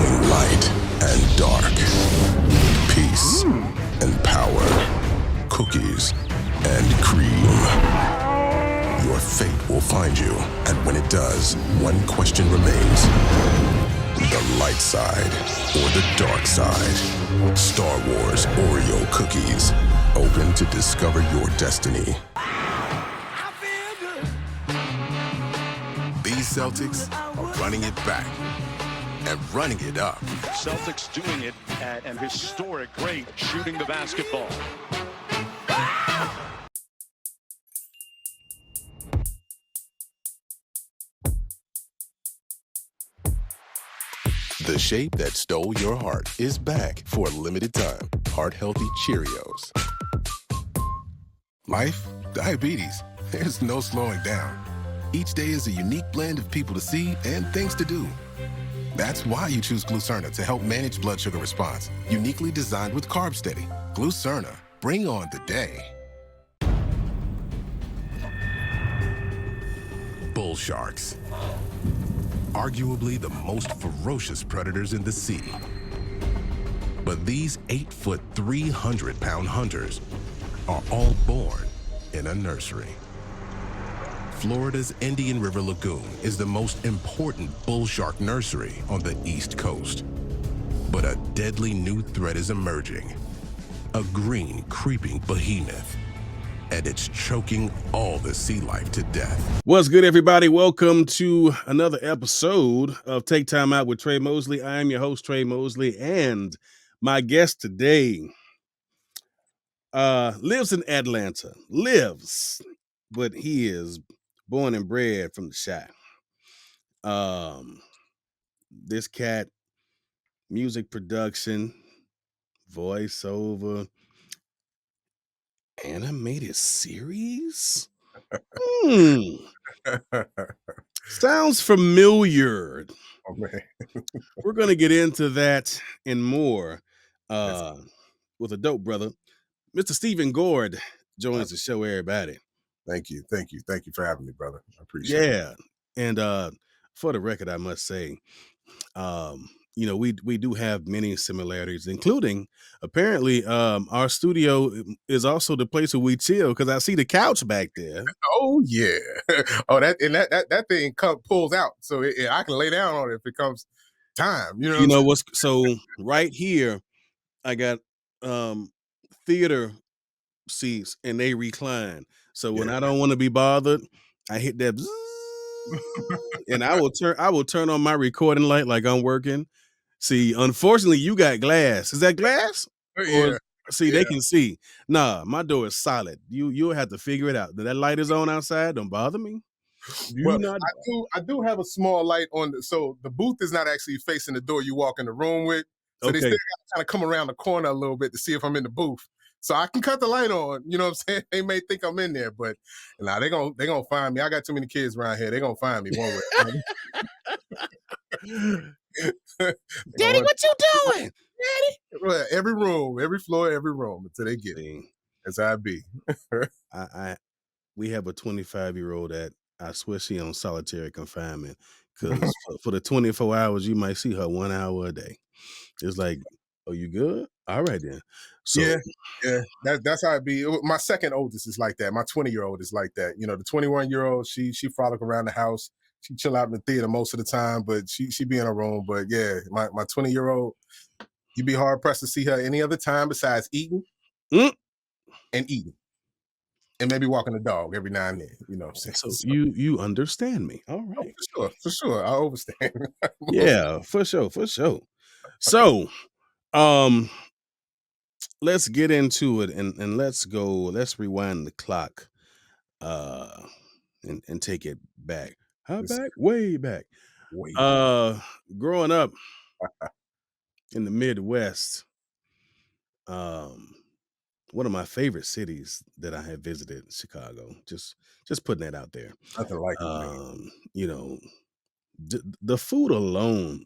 between light and dark, peace and power, cookies and cream. Your fate will find you, and when it does, one question remains. The light side or the dark side? Star Wars Oreo cookies. Open to discover your destiny. These Celtics are running it back and running it up. Celtics doing it at an historic rate, shooting the basketball. The shape that stole your heart is back for a limited time. Heart-healthy Cheerios. Life, diabetes, there's no slowing down. Each day is a unique blend of people to see and things to do. That's why you choose Glucerna to help manage blood sugar response. Uniquely designed with Carb Steady. Glucerna, bring on the day. Bull sharks. Arguably the most ferocious predators in the sea. But these 8-foot, 300-pound hunters are all born in a nursery. Florida's Indian River Lagoon is the most important bull shark nursery on the East Coast. But a deadly new threat is emerging. A green, creeping behemoth. And it's choking all the sea life to death. What's good, everybody? Welcome to another episode of Take Time Out with Tre Mosley. I am your host, Tre Mosley, and my guest today lives in Atlanta. But he is born and bred from the Shack. This cat, music production, voiceover, animated series. Sounds familiar. Oh, man. We're going to get into that and more with a dope brother. Mr. Steven Goard joins the show, everybody. Thank you for having me, brother. I appreciate it. Yeah. And for the record, I must say, we do have many similarities, including apparently our studio is also the place where we chill, because I see the couch back there. Oh yeah. Oh, that thing pulls out, so I can lay down on it if it comes time. You know what's so right here? I got theater seats and they recline. So when I don't want to be bothered, I hit that and I will turn on my recording light like I'm working. See, unfortunately, you got glass. Is that glass? Yeah. They can see. Nah, my door is solid. You'll have to figure it out. That light is on outside. Don't bother me. I do have a small light on, so the booth is not actually facing the door you walk in the room with. So they still got to kind of come around the corner a little bit to see if I'm in the booth. So I can cut the light on. You know what I'm saying? They may think I'm in there, but nah, they're gonna find me. I got too many kids around here. They're gonna find me one way. Daddy, what you doing? Daddy? Every room, every floor, every room until they get it. That's how I be. We have a 25-year-old that I swear she on solitary confinement, because for the 24 hours you might see her 1 hour a day. It's like, oh, you good? All right then. So yeah, that's how it be. My second oldest is like that. My 20-year-old is like that. You know, the 21-year-old, she frolic around the house. She chill out in the theater most of the time, but she be in her room. But yeah, my 20-year-old, you'd be hard pressed to see her any other time besides eating and eating. And maybe walking the dog every now and then, you know what I'm saying? So you understand me. All right. Oh, for sure. I understand. Yeah, for sure. So let's get into it and let's rewind the clock and take it back. How back? Way back. Growing up in the Midwest, one of my favorite cities that I have visited, Chicago. Just putting that out there. Nothing like it. You know, the food alone,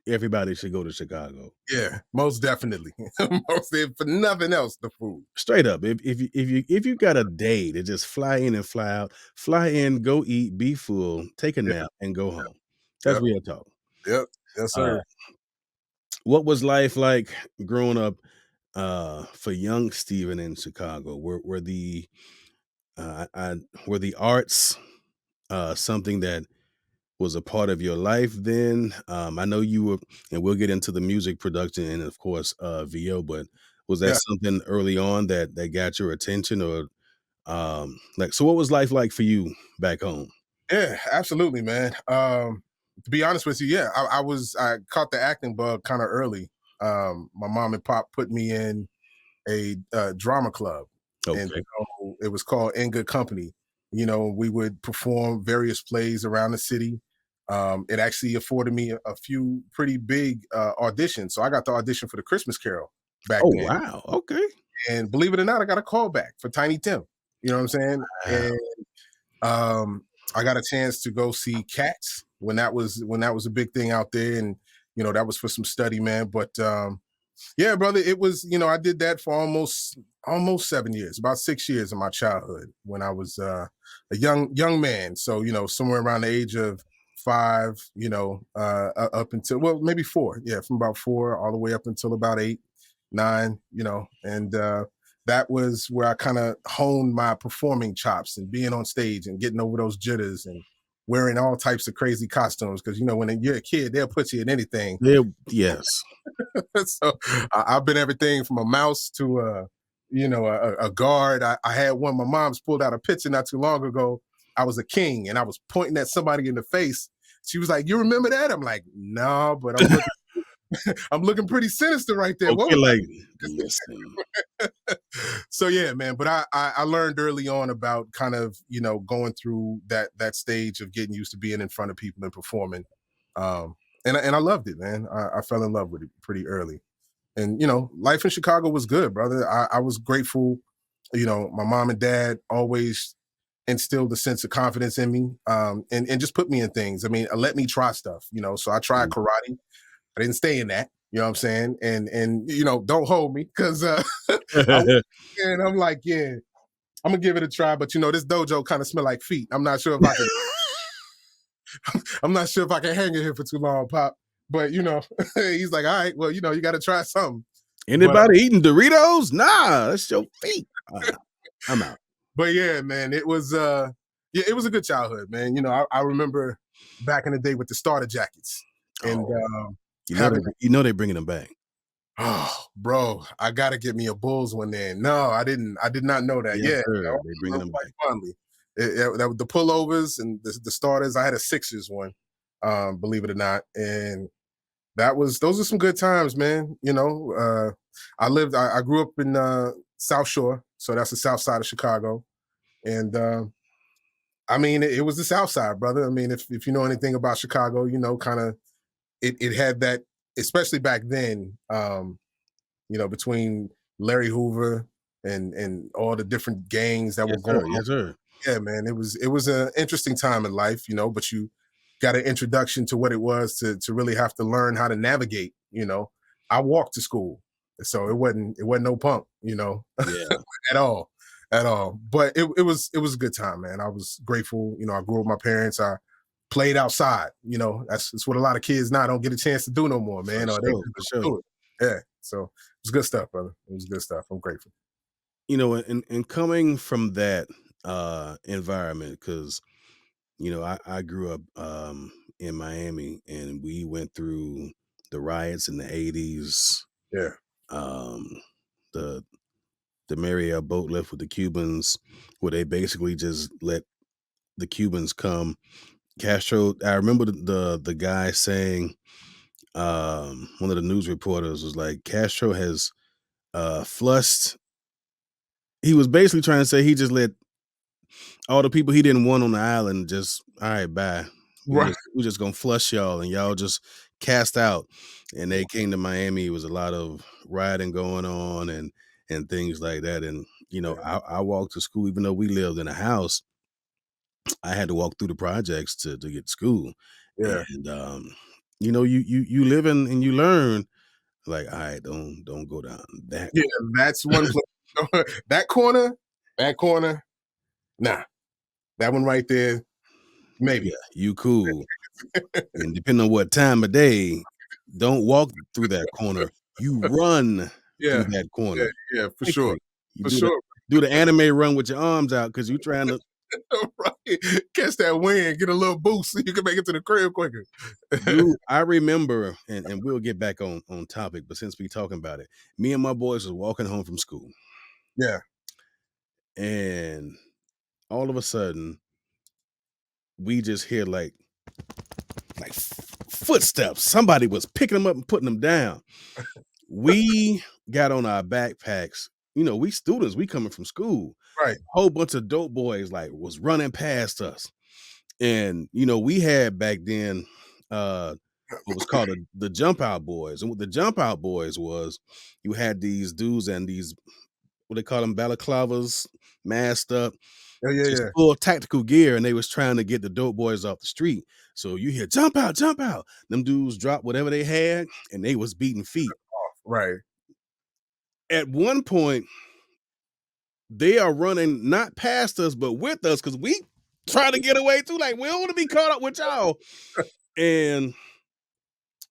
everybody should go to Chicago. Yeah, most definitely. For nothing else, the food. Straight up, if you got a day to just fly in and fly out, fly in, go eat, be full, take a nap, and go home. That's real talk. Yep. Yes, sir. What was life like growing up for young Steven in Chicago? I were the arts something that was a part of your life then? I know you were, and we'll get into the music production and of course VO, but was that Yeah. something early on that got your attention, or like, so what was life like for you back home? Yeah, absolutely, man. To be honest with you, yeah, I caught the acting bug kind of early. My mom and pop put me in a drama club, and Okay. so it was called In Good Company. You know, we would perform various plays around the city. It actually afforded me a few pretty big auditions. So I got the audition for the Christmas Carol back Oh then, wow. Okay. and believe it or not, I got a call back for Tiny Tim. You know what I'm saying? Wow. Um, I got a chance to go see Cats when that was a big thing out there, and you know that was for some study, man. But yeah, brother, it was, you know, I did that for almost 7 years, about 6 years of my childhood when I was a young man. So you know, somewhere around the age of 5, you know, up until, well, maybe 4, yeah, from about 4 all the way up until about 8, 9, you know, and that was where I kind of honed my performing chops and being on stage and getting over those jitters and wearing all types of crazy costumes, because you know when you're a kid they'll put you in anything. There, yes. So I've been everything from a mouse to you know, a guard. I had one. My mom's pulled out a picture not too long ago. I was a king and I was pointing at somebody in the face. She was like, "You remember that?" I'm like, "No, but I'm looking, I'm looking pretty sinister right there." What Okay, was like, listen. so yeah, man. But I learned early on about kind of, you know, going through that stage of getting used to being in front of people and performing. Um, and I loved it, man. I fell in love with it pretty early. And you know, life in Chicago was good, brother. I was grateful. You know, my mom and dad always instilled a sense of confidence in me, and just put me in things. I mean, let me try stuff. You know, so I tried karate. I didn't stay in that. You know what I'm saying? And you know, don't hold me because and I'm like, yeah, I'm gonna give it a try. But you know, this dojo kind of smell like feet. I'm not sure if I can. I'm not sure if I can hang in here for too long, Pop. But you know, he's like, all right, well, you know, you got to try something. Anybody eating Doritos? Nah, that's your feet. I'm out. But yeah, man, it was yeah, it was a good childhood, man. You know, I remember back in the day with the starter jackets, and Oh, having, you know they're bringing them back. oh, bro, I gotta get me a Bulls one then. No, I didn't. I did not know that. Yes, Yeah, sir. I They're bringing remember them quite back. fondly. The pullovers and the starters. I had a Sixers one, believe it or not, and those are some good times, man. You know, I grew up in South Shore, so that's the south side of Chicago, and I mean, it was the South Side, brother. I mean, if you know anything about Chicago, you know, kind of it had that, especially back then. You know, between Larry Hoover and all the different gangs that were Yes, going sir. on. Yes, sir. Yeah, man, it was an interesting time in life, you know. But you got an introduction to what it was to really have to learn how to navigate. You know, I walked to school, so it wasn't no punk, you know, Yeah. at all, at all. But it was a good time, man. I was grateful. You know, I grew up with my parents. I played outside. You know, that's what a lot of kids now don't get a chance to do no more, For man. Or they sure. just For don't sure. do it. Yeah. So it was good stuff, brother. It was good stuff. I'm grateful. You know, and coming from that environment, because you know, I grew up in Miami, and we went through the riots in the 80s. Yeah. Um, the the Mariel boat lift with the Cubans, where they basically just let the Cubans come. Castro, I remember the guy saying, one of the news reporters was like, Castro has flushed. He was basically trying to say he just let all the people he didn't want on the island just, all right, bye. Right. We just gonna flush y'all and y'all just cast out. And they came to Miami. It was a lot of rioting going on and things like that. And you know, Yeah. I walked to school, even though we lived in a house. I had to walk through the projects to get to school. Yeah. And you know, you live in and you learn, like, all right, don't go down that. Yeah. That's one place. That corner. Nah, that one right there. Yeah, Maybe. you cool. And depending on what time of day, don't walk through that corner. You run through Yeah, that yeah, corner yeah, for sure, quickly. You for do the sure. anime run with your arms out because you're trying to. Right. Catch that wind, get a little boost so you can make it to the crib quicker. Dude, I remember, and we'll get back on topic, but since we talking about it, me and my boys was walking home from school, Yeah. and all of a sudden, we just hear like footsteps. Somebody was picking them up and putting them down. We got on our backpacks. You know, we students, we coming from school. Right. Whole bunch of dope boys like was running past us. And you know, we had back then what was called the jump out boys. And what the jump out boys was, you had these dudes and these what they call them balaclavas, masked up, Yeah, yeah, just yeah. full tactical gear, and they was trying to get the dope boys off the street. So you hear jump out, jump out. Them dudes dropped whatever they had, and they was beating feet. Right. At one point, they are running not past us, but with us, because we try to get away too. Like, we don't want to be caught up with y'all. And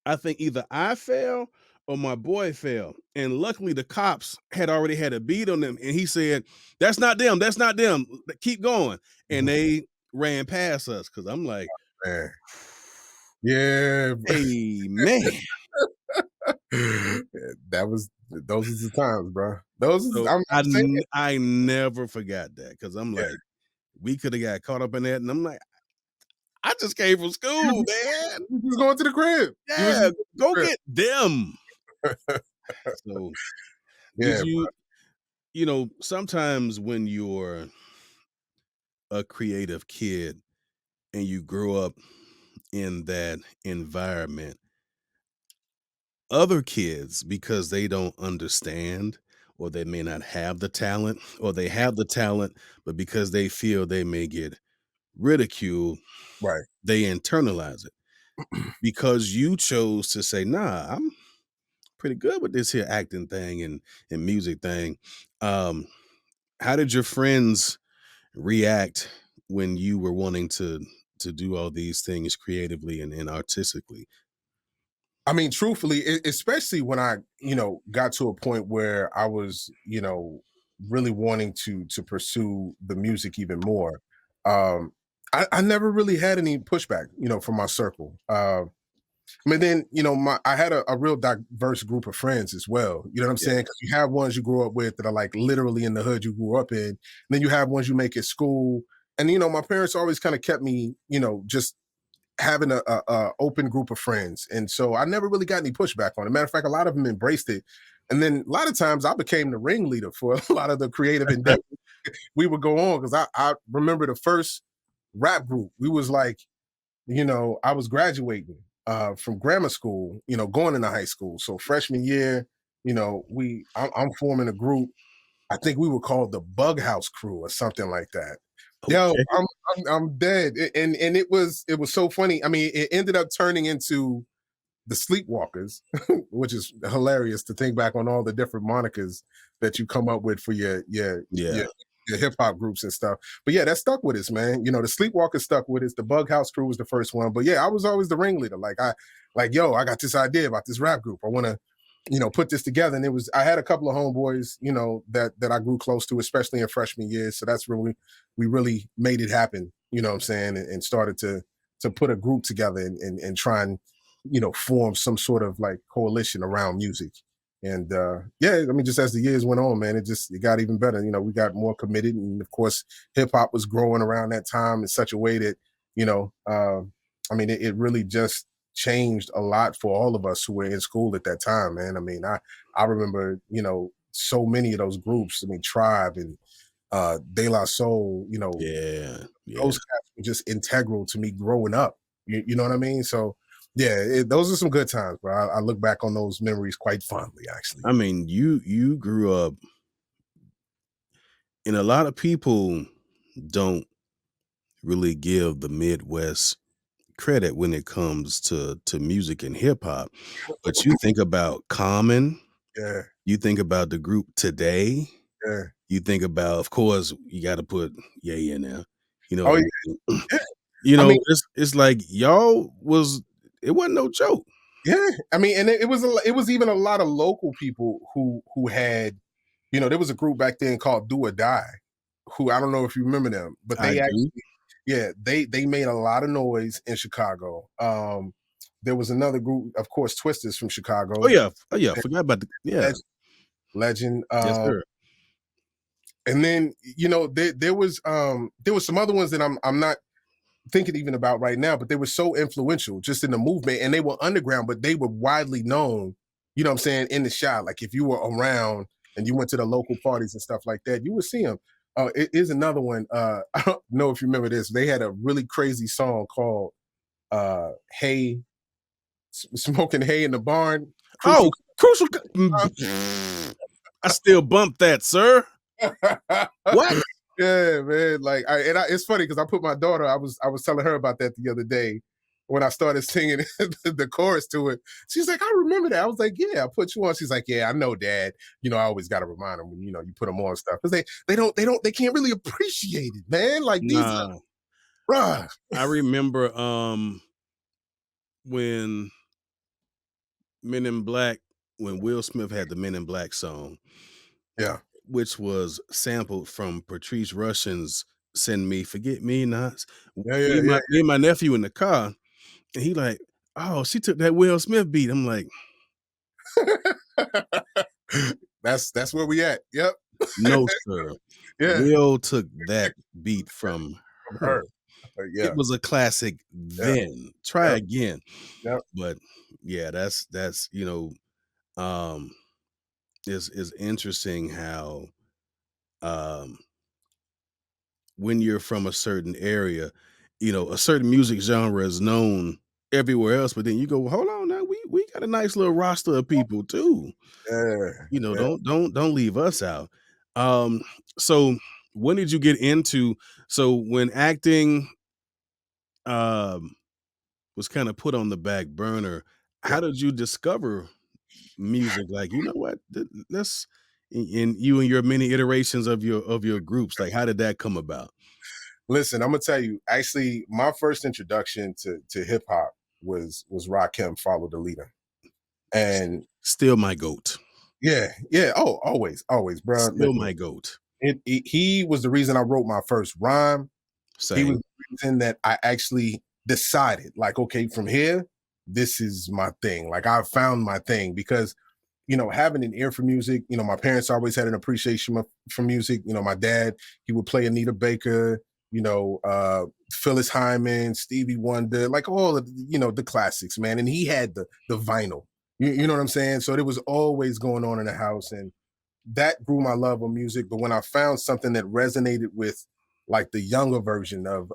I think either I fell or my boy fell. And luckily the cops had already had a beat on them. And he said, that's not them. That's not them. Keep going. And they ran past us. Cause I'm like, Man. Yeah. hey, man. Those are the times, bro. So I'm saying, I never forgot that. Cause I'm Yeah. like, we could have got caught up in that. And I'm like, I just came from school, man. you was going to the crib. Yeah, go crib. get them. So Yeah, did you know, sometimes when you're a creative kid and you grow up in that environment, other kids, because they don't understand or they may not have the talent, or they have the talent, but because they feel they may get ridiculed, right. they internalize it. Because you chose to say, nah, I'm pretty good with this here acting thing and music thing. How did your friends react when you were wanting to do all these things creatively and artistically? I mean, truthfully, especially when I, got to a point where I was, really wanting to pursue the music even more. Um, I never really had any pushback, from my circle. I mean, then I had a real diverse group of friends as well. You know what I'm saying? Because you have ones you grew up with that are like literally in the hood you grew up in. And then you have ones you make at school. And my parents always kind of kept me, just having a open group of friends, and so I never really got any pushback on it. Matter of fact, a lot of them embraced it. And then a lot of times I became the ringleader for a lot of the creative endeavors we would go on, because I remember the first rap group. We was like, I was graduating from grammar school, going into high school. So freshman year, I'm forming a group. I think we were called the Bug House Crew or something like that. Yo, Okay. I'm dead, and it was so funny. I mean, it ended up turning into the Sleepwalkers, which is hilarious to think back on all the different monikers that you come up with for your hip hop groups and stuff. But yeah, that stuck with us, man. The Sleepwalkers stuck with us. The Bug House Crew was the first one. But yeah, I was always the ringleader. Yo, I got this idea about this rap group. I want to, put this together. And I had a couple of homeboys, that I grew close to, especially in freshman year. So that's when we really made it happen, you know what I'm saying? And started to put a group together and try and, form some sort of like coalition around music. And yeah, I mean, just as the years went on, man, it got even better. We got more committed. And of course, hip hop was growing around that time in such a way that, I mean, it really just changed a lot for all of us who were in school at that time, man. I mean, I remember, so many of those groups. I mean, Tribe and De La Soul, Yeah. those guys were just integral to me growing up. You know what I mean? So yeah, those are some good times, bro. I look back on those memories quite fondly, actually. I mean, you grew up, and a lot of people don't really give the Midwest credit when it comes to music and hip hop. But you think about Common, Yeah, you think about the group Today, yeah. you think about, of course, you got to put Ye in there. You know Oh, what yeah. I mean? Yeah. You I know, mean, it's like it wasn't no joke. Yeah, I mean, and it was even a lot of local people who had, there was a group back then called Do or Die, who I don't know if you remember them, but I they do. actually, yeah, they made a lot of noise in Chicago. There was another group, of course, Twisters from Oh Chicago. yeah, oh yeah. Forgot about the Legend. Legend. Yes, sir. And then there was some other ones that I'm not thinking even about right now, but they were so influential just in the movement, and they were underground, but they were widely known, you know what I'm saying, in the shop. Like if you were around and you went to the local parties and stuff like that, you would see them. It is another one. I don't know if you remember this. They had a really crazy song called Hay, Smoking Hay in the Barn. Crucial. Oh, crucial. I still bump that, sir. What? Yeah, man. Like, it's funny because I put my daughter. I was telling her about that the other day when I started singing the chorus to it. She's like, I remember that. I was like, yeah, I put you on. She's like, yeah, I know, Dad. I always got to remind them when you put them on stuff because they can't really appreciate it, man. Like these, Nah. bruh. I remember when Men in Black, when Will Smith had the Men in Black song, Yeah, which was sampled from Patrice Russian's "Send Me Forget Me Nots." yeah, yeah, yeah. Me and my nephew in the car, and he like, "Oh, she took that Will Smith beat." I'm like, That's where we at. Yep. "No, sir. Yeah, Will took that beat from from her. her. Yeah, It was a classic yeah, then. Try yep, again." yep. But yeah, that's um, is interesting how um when you're from a certain area, a certain music genre is known everywhere else, but then you go, hold on now, we got a nice little roster of people too. Yeah, yeah. Don't leave us out. Um, so when did you get into so when acting um was kind of put on the back burner, Yeah. how did you discover music? Like, you know what? Let's in you and your many iterations of your groups, like how did that come about? Listen, I'm gonna tell you. Actually, my first introduction to hip hop was Rakim, Follow the Leader, and Still my goat. yeah, yeah. Oh, always, bro. Still Listen, my goat. he was the reason I wrote my first rhyme. He was Same. the reason that I actually decided, like, okay, from here, this is my thing. Like, I found my thing because having an ear for music, my parents always had an appreciation for music. My dad, he would play Anita Baker, Phyllis Hyman, Stevie Wonder, like all of the classics, man. And he had the vinyl. You know what I'm saying? So there was always going on in the house, and that grew my love of music. But when I found something that resonated with like the younger version of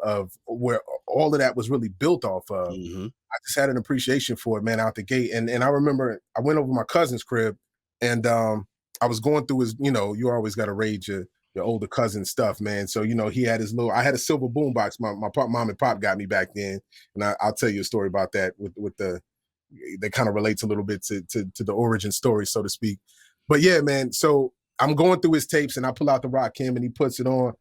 where all of that was really built off of, Mhm. I just had an appreciation for it, man, out the gate. And I remember I went over to my cousin's crib and I was going through his, you always got to raid your older cousin stuff, man. So, he had his I had a silver boombox. My mom and pop got me back then. And I'll tell you a story about that with the, that kind of relates a little bit to the origin story, so to speak. But yeah, man. So I'm going through his tapes and I pull out the Rakim and he puts it on.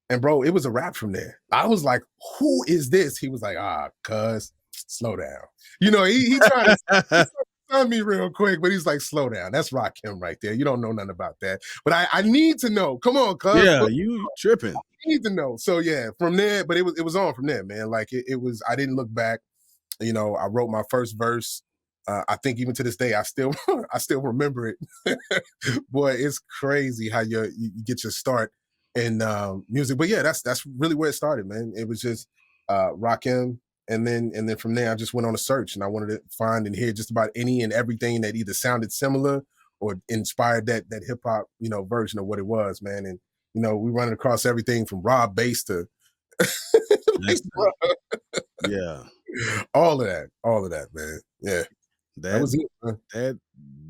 And bro, it was a rap from there. I was like, who is this? He was like, cuz, slow down. He tried to stun me real quick, but he's like, slow down. That's Rakim right there. You don't know nothing about that. But I need to know. Come on, cuz. Yeah, you tripping. I need to know. So yeah, from there, but it was on from there, man. Like it was, I didn't look back. I wrote my first verse. I think even to this day, I still I still remember it. Boy, it's crazy how you get your start in music. But yeah, that's really where it started, man. It was just Rakim, and then from there, I just went on a search, and I wanted to find and hear just about any and everything that either sounded similar or inspired that hip hop version of what it was, man. And we running across everything from raw bass to like, That's bro, yeah. all of that, man. Yeah, that That was it. Man. that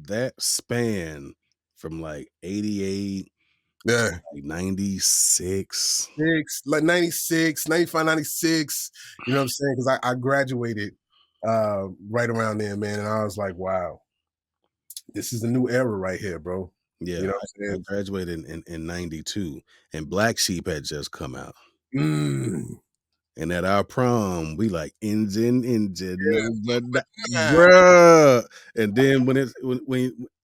that span from like 88 to Yeah. like 96. Like 96, 95, 96. You know what I'm saying? Because I graduated right around there, man. And I was like, wow, this is a new era right here, bro. You Yeah, know what I'm I saying? graduated in 92 and Black Sheep had just come out. Mm. And at our prom, we like engine, no, but bruh. And then when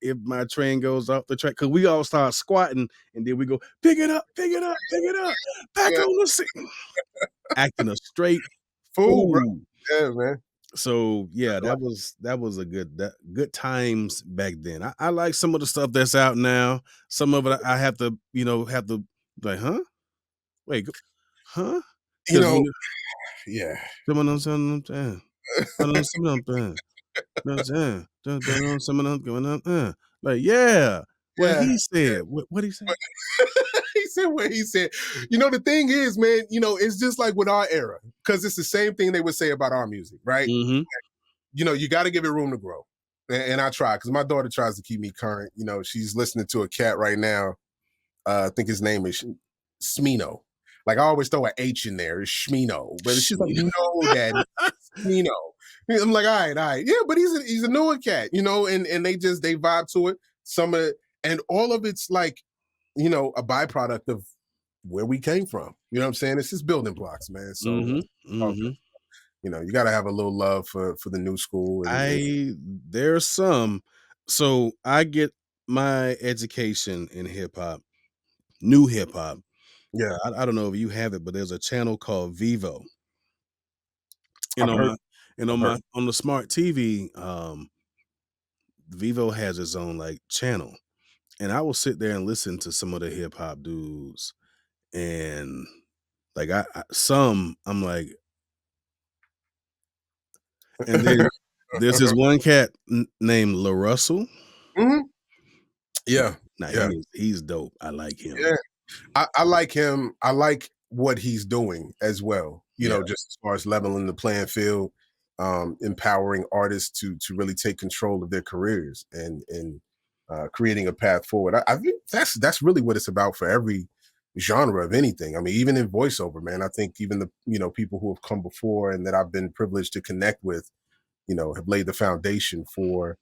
if my train goes off the track, because we all start squatting, and then we go pick it up, back Yeah. on the seat, acting a straight Fool, bro. fool. Yeah, man. So yeah, that was a good times back then. I like some of the stuff that's out now. Some of it I have to like, huh? Wait, huh? You Because know, when yeah. someone else something, going on, like, yeah, what Yeah. he said. What he said? He said what he said. You know, the thing is, man, it's just like with our era, because it's the same thing they would say about our music, right? Mm-hmm. You got to give it room to grow. And I try, because my daughter tries to keep me current. She's listening to a cat right now. I think his name is Smino. Like, I always throw an H in there. It's Shmino. But she's like, no, Daddy, it's Smino. I'm like, all right. Yeah, but he's a newer cat, and they vibe to it. And all of it's like, a byproduct of where we came from. You know what I'm saying? It's just building blocks, man. So, Mm-hmm. Mm-hmm. you got to have a little love for the new school. There's some. So I get my education in hip hop, new hip hop. Yeah, I don't know if you have it, but there's a channel called Vivo. And I've on heard. my and I've on heard. my on the smart TV, Vivo has its own like channel. And I will sit there and listen to some of the hip hop dudes. And like I'm like, and then there's this one cat named La Russell. Mhm. Yeah, Now yeah, he's dope. I like him. yeah. I like him. I like what he's doing as well. Yeah. Just as far as leveling the playing field, empowering artists to really take control of their careers and creating a path forward. I think that's really what it's about for every genre of anything. I mean, even in voiceover, man. I think even the people who have come before and that I've been privileged to connect with, have laid the foundation for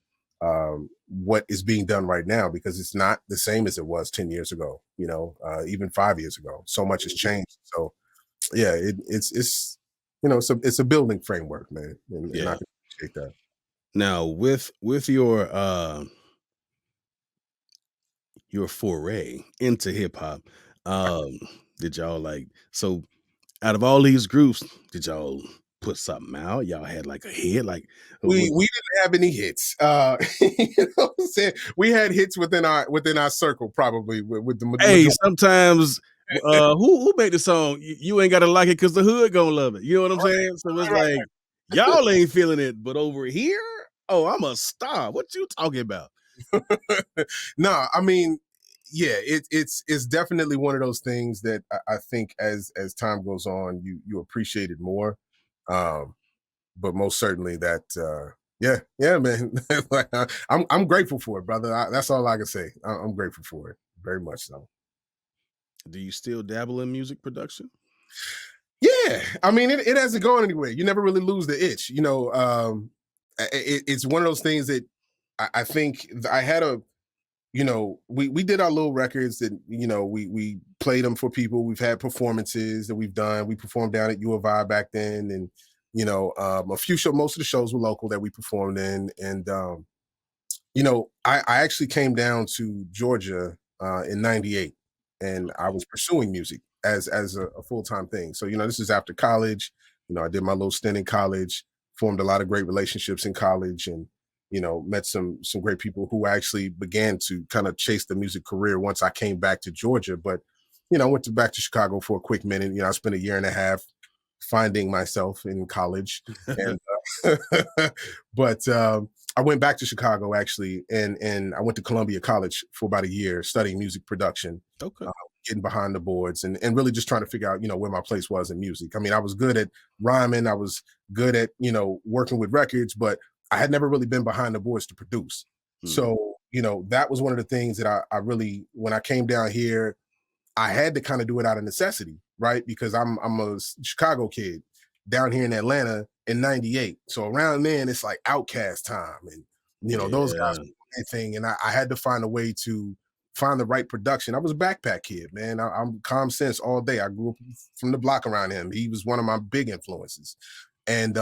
what is being done right now, because it's not the same as it was 10 years ago, even 5 years ago. So much has changed. So yeah, it's a building framework, man. And I Yeah. can appreciate that. Now with your foray into hip hop, um, did y'all like so out of all these groups, did y'all put something out? Y'all had like a hit, like We didn't have any hits. You know what I'm saying? We had hits within our circle, probably with the hey, majority. sometimes who made the song? You ain't gotta like it because the hood gonna love it. You know what I'm saying? So it's like y'all ain't feeling it, but over here, oh, I'm a star. What you talking about? No, I mean, yeah, it's definitely one of those things that I think as time goes on, you appreciate it more. Um, but most certainly that, yeah, man. Like, I'm grateful for it, brother. That's all I can say. I'm grateful for it, very much so. Do you still dabble in music production? Yeah, I mean, it hasn't gone anywhere. You never really lose the itch, it's one of those things that I think I had we did our little records that we played them for people. We've had performances that we've done. We performed down at U of I back then, and a few most of the shows were local that we performed in. And I actually came down to Georgia in '98, and I was pursuing music as a full-time thing. So this is after college. I did my little stint in college, formed a lot of great relationships in college, and met some great people who actually began to kind of chase the music career once I came back to Georgia. But I went back to Chicago for a quick minute. I spent a year and a half finding myself in college, and but I went back to Chicago actually, and I went to Columbia College for about a year studying music production. Okay. Getting behind the boards and really just trying to figure out, where my place was in music. I mean, I was good at rhyming. I was good at, working with records, but I had never really been behind the boards to produce. Mm. So, that was one of the things that I really, when I came down here, I had to kind of do it out of necessity, right? Because I'm a Chicago kid down here in Atlanta in '98. So around then it's like Outcast time and, those guys Yeah. thing. And I had to find a way to find the right production. I was a backpack kid, man. I'm Common Sense all day. I grew up from the block around him. He was one of my big influences. And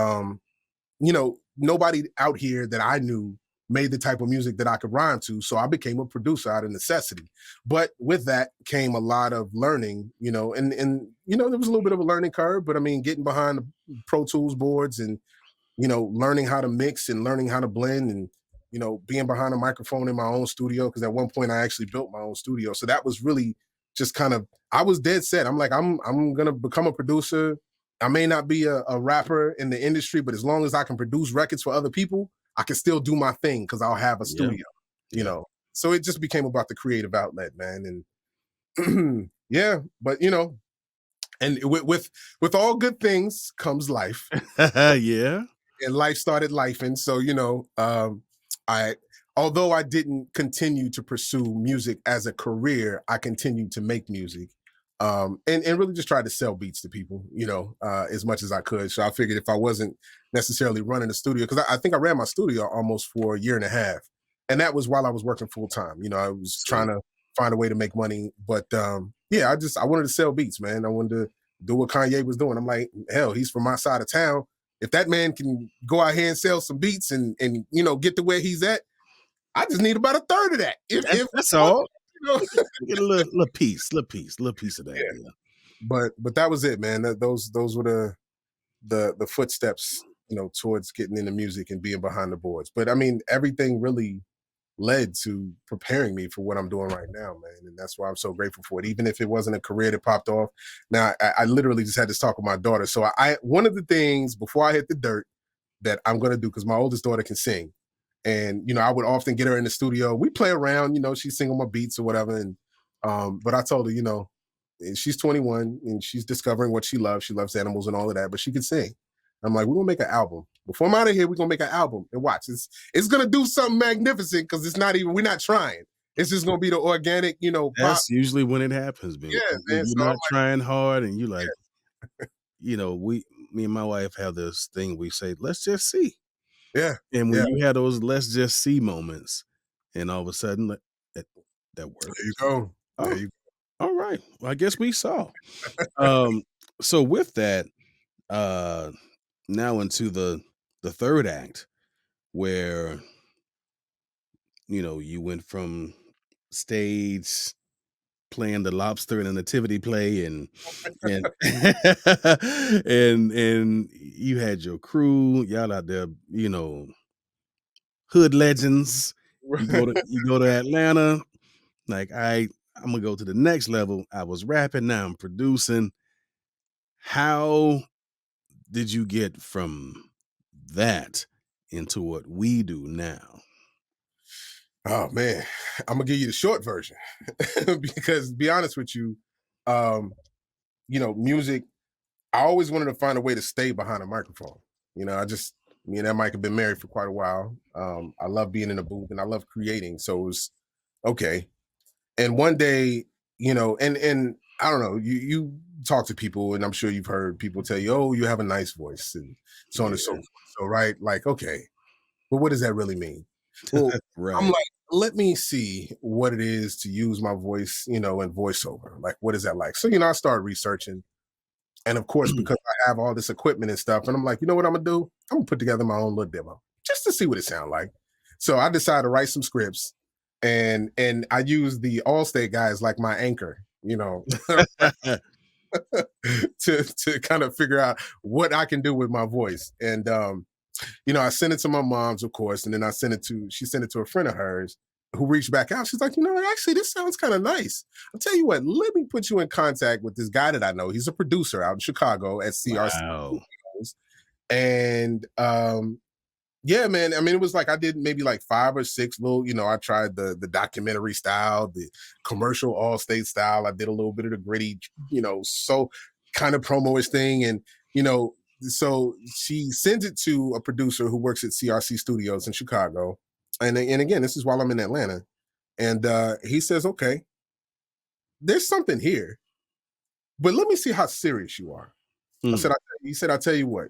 nobody out here that I knew made the type of music that I could rhyme to. So I became a producer out of necessity. But with that came a lot of learning, and there was a little bit of a learning curve, but I mean, getting behind the Pro Tools boards and, learning how to mix and learning how to blend and, being behind a microphone in my own studio. Cause at one point I actually built my own studio. So that was really just I was dead set. I'm like, I'm going to become a producer. I may not be a rapper in the industry, but as long as I can produce records for other people, I can still do my thing because I'll have a studio, So it just became about the creative outlet, man. And yeah, but and with all good things comes life. Yeah. And life started lifing. So, although I didn't continue to pursue music as a career, I continued to make music. And really just tried to sell beats to people, as much as I could. So I figured if I wasn't necessarily running the studio, because I think I ran my studio almost for a year and a half. And that was while I was working full time. I was trying to find a way to make money. But yeah, I wanted to sell beats, man. I wanted to do what Kanye was doing. I'm like, hell, he's from my side of town. If that man can go out here and sell some beats and get to where he's at, I just need about a third of that. That's all. Get a little piece of that. Yeah. But that was it, man. Those were the footsteps, towards getting into music and being behind the boards. But I mean, everything really led to preparing me for what I'm doing right now, man. And that's why I'm so grateful for it. Even if it wasn't a career that popped off. Now, I literally just had this talk with my daughter. So one of the things before I hit the dirt that I'm going to do, because my oldest daughter can sing. And, I would often get her in the studio. We play around, she's singing my beats or whatever. And, but I told her, she's 21 and she's discovering what she loves. She loves animals and all of that, but she can sing. I'm like, we're going to make an album. Before I'm out of here, we're going to make an album. And watch, it's going to do something magnificent because we're not trying. It's just going to be the organic, That's pop. usually when it happens, man. Yeah, man. You're not trying hard and you like, me and my wife have this thing we say, let's just see. Yeah. And when you have those let's just see moments, and all of a sudden that works. There you go. There you go. All right. Well, I guess we saw. So with that, now into the third act, where you went from stage playing the lobster in a nativity play and and you had your crew, y'all out there, hood legends. You go to Atlanta, like I'm gonna go to the next level. I was rapping, now I'm producing. How did you get from that into what we do now? Oh man, I'm gonna give you the short version because to be honest with you, music, I always wanted to find a way to stay behind a microphone. Me and that mic have been married for quite a while. I love being in the booth and I love creating. So it was okay. And one day, and I don't know, you talk to people and I'm sure you've heard people tell you, oh, you have a nice voice and so on and so forth. So, right. Like, okay, but what does that really mean? Well, Right. I'm like, let me see what it is to use my voice, in voiceover. Like, what is that like? So, I started researching. And of course, because I have all this equipment and stuff, and I'm like, you know what I'm gonna do? I'm gonna put together my own little demo just to see what it sounds like. So I decided to write some scripts and I use the Allstate guys like my anchor, to kind of figure out what I can do with my voice. And I sent it to my mom's, of course, and then she sent it to a friend of hers who reached back out. She's like, actually, this sounds kind of nice. I'll tell you what, let me put you in contact with this guy that I know. He's a producer out in Chicago at CRC. Wow. And yeah, man, I mean, it was like I did maybe like 5 or 6 little, I tried the documentary style, the commercial Allstate style. I did a little bit of the gritty, so kind of promo-ish thing. And, so she sends it to a producer who works at CRC Studios in Chicago. And again, this is while I'm in Atlanta. And he says, okay, there's something here, but let me see how serious you are. He said, I'll tell you what,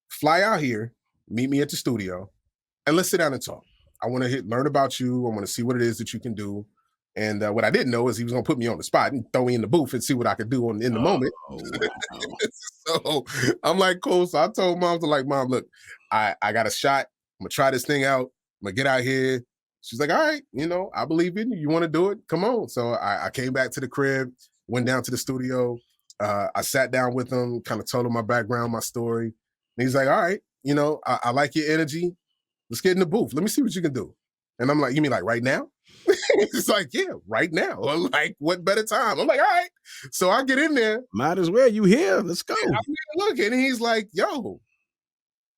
fly out here, meet me at the studio, and let's sit down and talk. I want to learn about you. I want to see what it is that you can do. And what I didn't know is he was gonna put me on the spot and throw me in the booth and see what I could do in the moment. Oh, wow. So I'm like, cool. So I told mom, to like, mom, look, I got a shot. I'm gonna try this thing out. I'm gonna get out here. She's like, all right, I believe in you. You want to do it? Come on. So I came back to the crib, went down to the studio. I sat down with him, kind of told him my background, my story. And he's like, all right, I like your energy. Let's get in the booth. Let me see what you can do. And I'm like, you mean like right now? It's like, yeah, right now. I'm like, what better time? I'm like, all right. So I get in there. Might as well. You here. Let's go. I'm looking, and he's like, yo,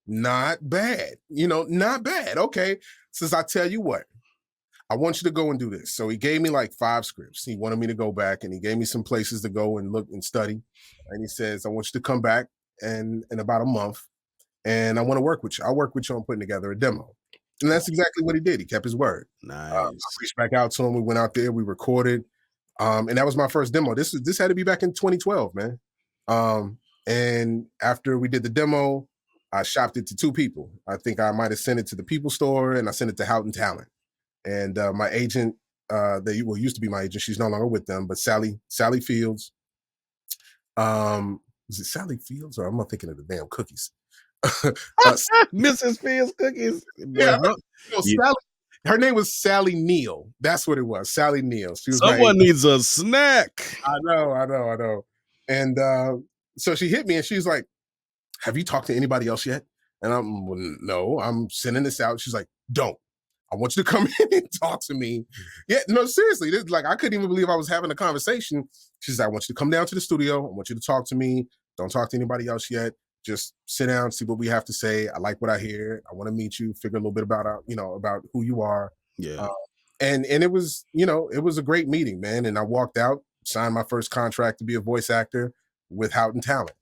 not bad. Not bad. Okay. Says, I tell you what, I want you to go and do this. So he gave me like 5 scripts. He wanted me to go back, and he gave me some places to go and look and study. And he says, I want you to come back in about a month, and I want to work with you. I'll work with you on putting together a demo. And that's exactly what he did. He kept his word. Nice. I reached back out to him. We went out there. We recorded. And that was my first demo. This had to be back in 2012, man. And after we did the demo, I shopped it to 2 people. I think I might have sent it to the People Store, and I sent it to Houghton Talent. And my agent, used to be my agent. She's no longer with them, but Sally Fields. Was it Sally Fields, or am I thinking of the damn cookies? Mrs. Fields cookies. Yeah, Sally. Her name was Sally Neal. That's what it was. Sally Neal. She was Someone needs a snack. I know. And so she hit me, and she's like, have you talked to anybody else yet? And no, I'm sending this out. She's like, don't. I want you to come in and talk to me. Yeah, no, seriously. This, like, I couldn't even believe I was having a conversation. She's like, I want you to come down to the studio. I want you to talk to me. Don't talk to anybody else yet. Just sit down, see what we have to say. I like what I hear. I want to meet you, figure a little bit about, about who you are. Yeah. And it was, it was a great meeting, man. And I walked out, signed my first contract to be a voice actor with Houghton Talent.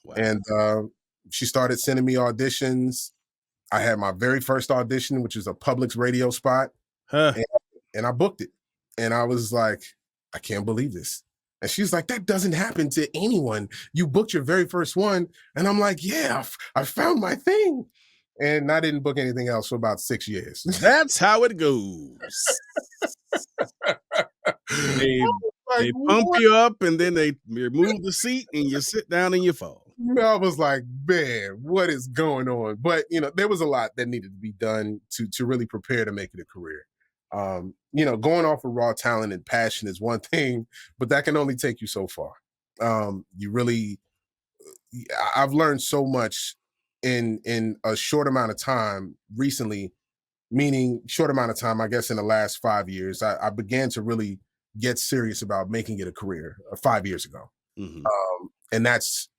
Wow. And she started sending me auditions. I had my very first audition, which is a Publix radio spot. And I booked it. And I was like, I can't believe this. And she's like, that doesn't happen to anyone. You booked your very first one. And I'm like, yeah, I found my thing. And I didn't book anything else for about 6 years. That's how it goes. They pump you up, and then they remove the seat, and you sit down and you fall. I was like, man, what is going on? But, there was a lot that needed to be done to really prepare to make it a career. Going off of raw talent and passion is one thing, but that can only take you so far. I've learned so much in a short amount of time recently, meaning short amount of time, I guess in the last 5 years, I began to really get serious about making it a career 5 years ago. Mm-hmm. And that's,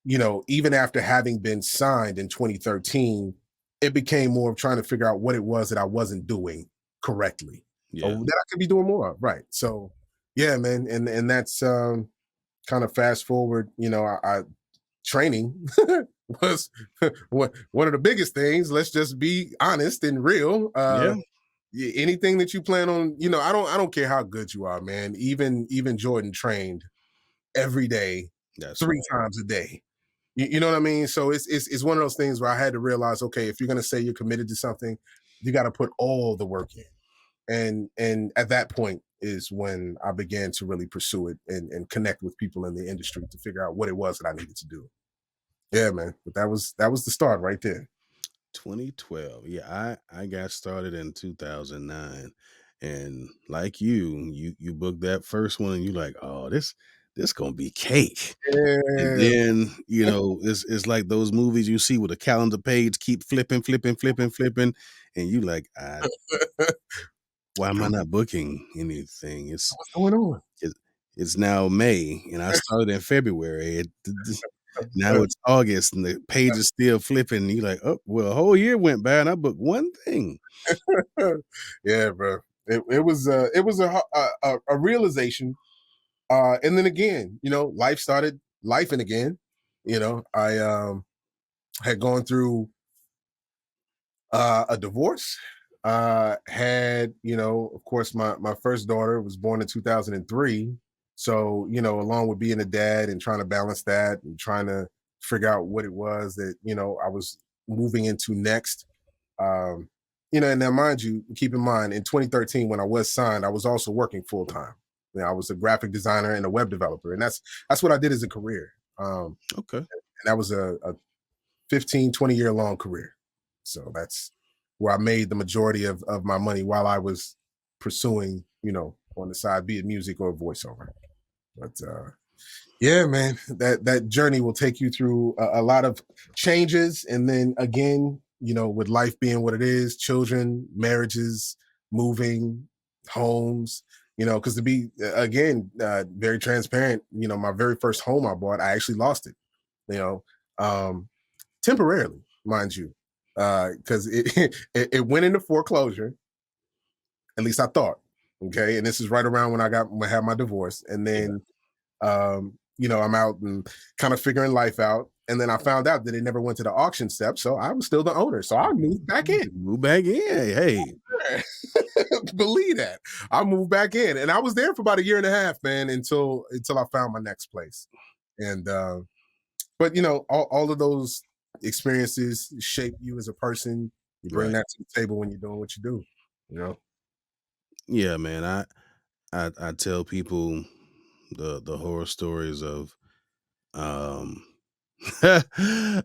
even after having been signed in 2013, it became more of trying to figure out what it was that I wasn't doing correctly. That I could be doing more of. Right. So yeah, man. And that's kind of fast forward, I training was one of the biggest things. Let's just be honest and real. Anything that you plan on, I don't care how good you are, man. Even Jordan trained every day, 3 times a day. You know what I mean? So it's one of those things where I had to realize, okay, if you're going to say you're committed to something, you got to put all the work in. And at that point is when I began to really pursue it and connect with people in the industry to figure out what it was that I needed to do. Yeah, man. But that was the start right there. 2012. Yeah, I got started in 2009. And like you booked that first one, and you like, oh, this gonna be cake. Yeah. And then, it's like those movies you see with a calendar page keep flipping, and you like, why am I not booking anything? What's going on? It's now May, and I started in February. Now it's August, and the page is still flipping. And you're like, oh, well, a whole year went by, and I booked one thing. Yeah, bro. It was a realization. And then again, life started lifing again. I had gone through a divorce. Had, of course, my first daughter was born in 2003. So, along with being a dad and trying to balance that and trying to figure out what it was that, I was moving into next. and now mind you, keep in mind, in 2013 when I was signed, I was also working full time. I was a graphic designer and a web developer, and that's what I did as a career. Okay. And that was a 15, 20-year long career. So that's where I made the majority of my money while I was pursuing, on the side, be it music or voiceover. But yeah, man, that journey will take you through a lot of changes. And then again, with life being what it is, children, marriages, moving, homes, because to be, again, very transparent, my very first home I bought, I actually lost it, you know, um, temporarily, mind you, because it went into foreclosure, at least I thought. Okay. And this is right around when I had my divorce. And then I'm out and kind of figuring life out. And then I found out that it never went to the auction step. So I was still the owner. So I moved back in. Move back in. Hey. Believe that. I moved back in. And I was there for about a year and a half, man, until I found my next place. And but all of those experiences shape you as a person. You bring Right. that to the table when you're doing what you do, Yeah, man. I tell people the horror stories of um I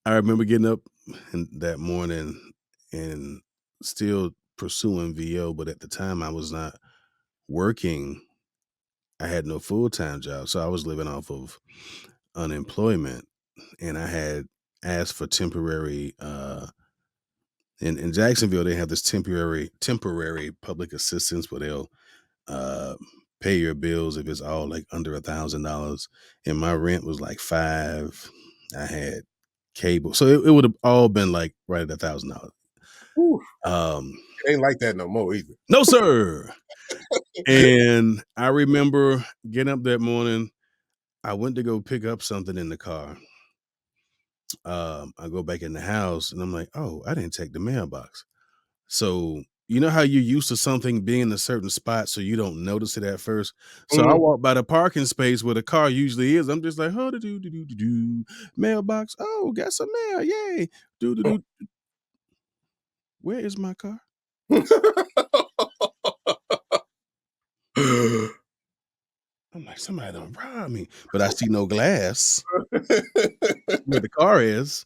remember getting up that morning and still pursuing VO, but at the time I was not working. I had no full-time job, so I was living off of unemployment, and I had asked for temporary in Jacksonville they have this temporary public assistance where they'll uh pay your bills if it's all like under $1,000, and my rent was like five. I had cable, so it would have all been like right at $1,000. Whew. um It ain't like that no more either. no sir. And I remember getting up that morning. I went to go pick up something in the car. I go back in the house and I'm like, oh, I didn't check the mailbox. So you know how you're used to something being in a certain spot so you don't notice it at first. So I Mhm. walk by the parking space where the car usually is. I'm just like, oh, do mailbox. Oh, got some mail. Yay. Do. Where is my car? I'm like, somebody done robbed me. But I see no glass where the car is.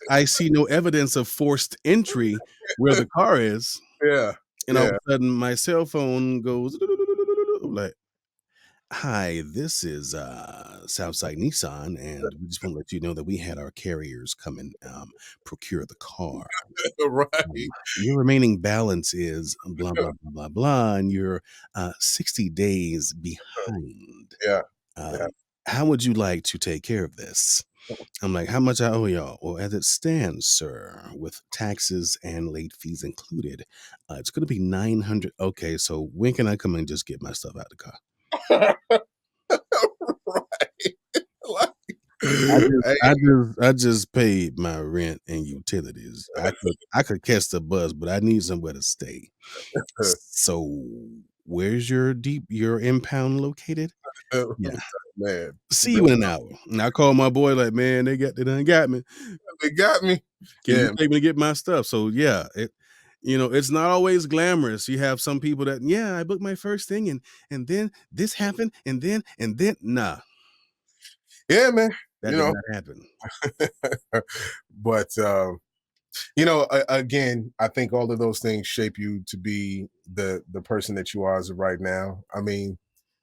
I see no evidence of forced entry where the car is. Yeah, And all of yeah. a sudden my cell phone goes I'm like, hi, this is Southside Nissan, and we just want to let you know that we had our carriers come and procure the car. Right. Your remaining balance is blah blah blah blah blah, and you're 60 days behind. Yeah, yeah. Um, how would you like to take care of this? I'm like, how much I owe y'all? Well, as it stands, sir, with taxes and late fees included, it's going to be 900. Okay, so when can I come and just get my stuff out the car? Right. Like, I just, hey, I just, I just paid my rent and utilities. I could catch the bus, but I need somewhere to stay. So, where's your impound located? Yeah, man, see you in an hour. And I call my boy like, man, they done got me. they got me. Can you Yeah, take me to get my stuff? So yeah, it's not always glamorous. You have some people that, yeah, I booked my first thing and then this happened and then nah, yeah, man. that did not happen. But again, I think all of those things shape you to be the person that you are as of right now. I mean,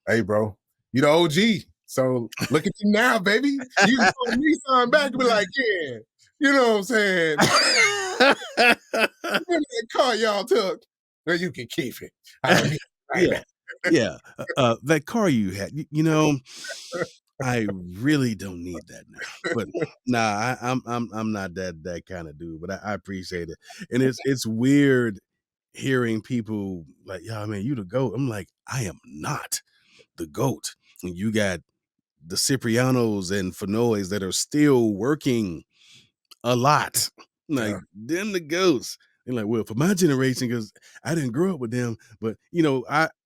hey, bro, you the OG. So look at you now, baby. You can call me son back and be like, yeah, you know what I'm saying? Remember that car y'all took? Well, you can keep it. I mean, right Yeah, yeah. That car you had, I really don't need that now. But nah, I'm not that kind of dude. But I appreciate it, and it's weird hearing people like, yeah, man, you the goat. I'm like, I am not the goat. And you got the Ciprianos and Fenoys that are still working a lot. Like Yeah. them the ghosts. And like, well, for my generation, because I didn't grow up with them, but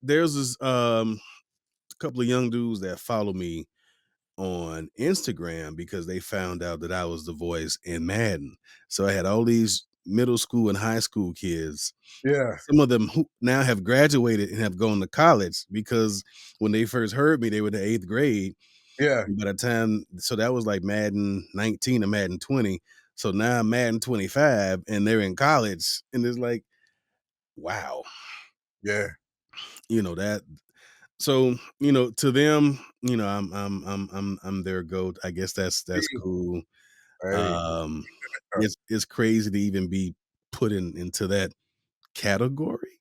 there's this couple of young dudes that follow me on Instagram because they found out that I was the voice in Madden. So I had all these middle school and high school kids. Yeah. Some of them who now have graduated and have gone to college because when they first heard me, they were in the 8th grade. Yeah. By the time, so that was like Madden 19 or Madden 20. So now I'm Madden 25 and they're in college. And it's like, wow, Yeah. that. So, to them, I'm their GOAT. I guess that's cool. Hey. It's crazy to even be put into that category.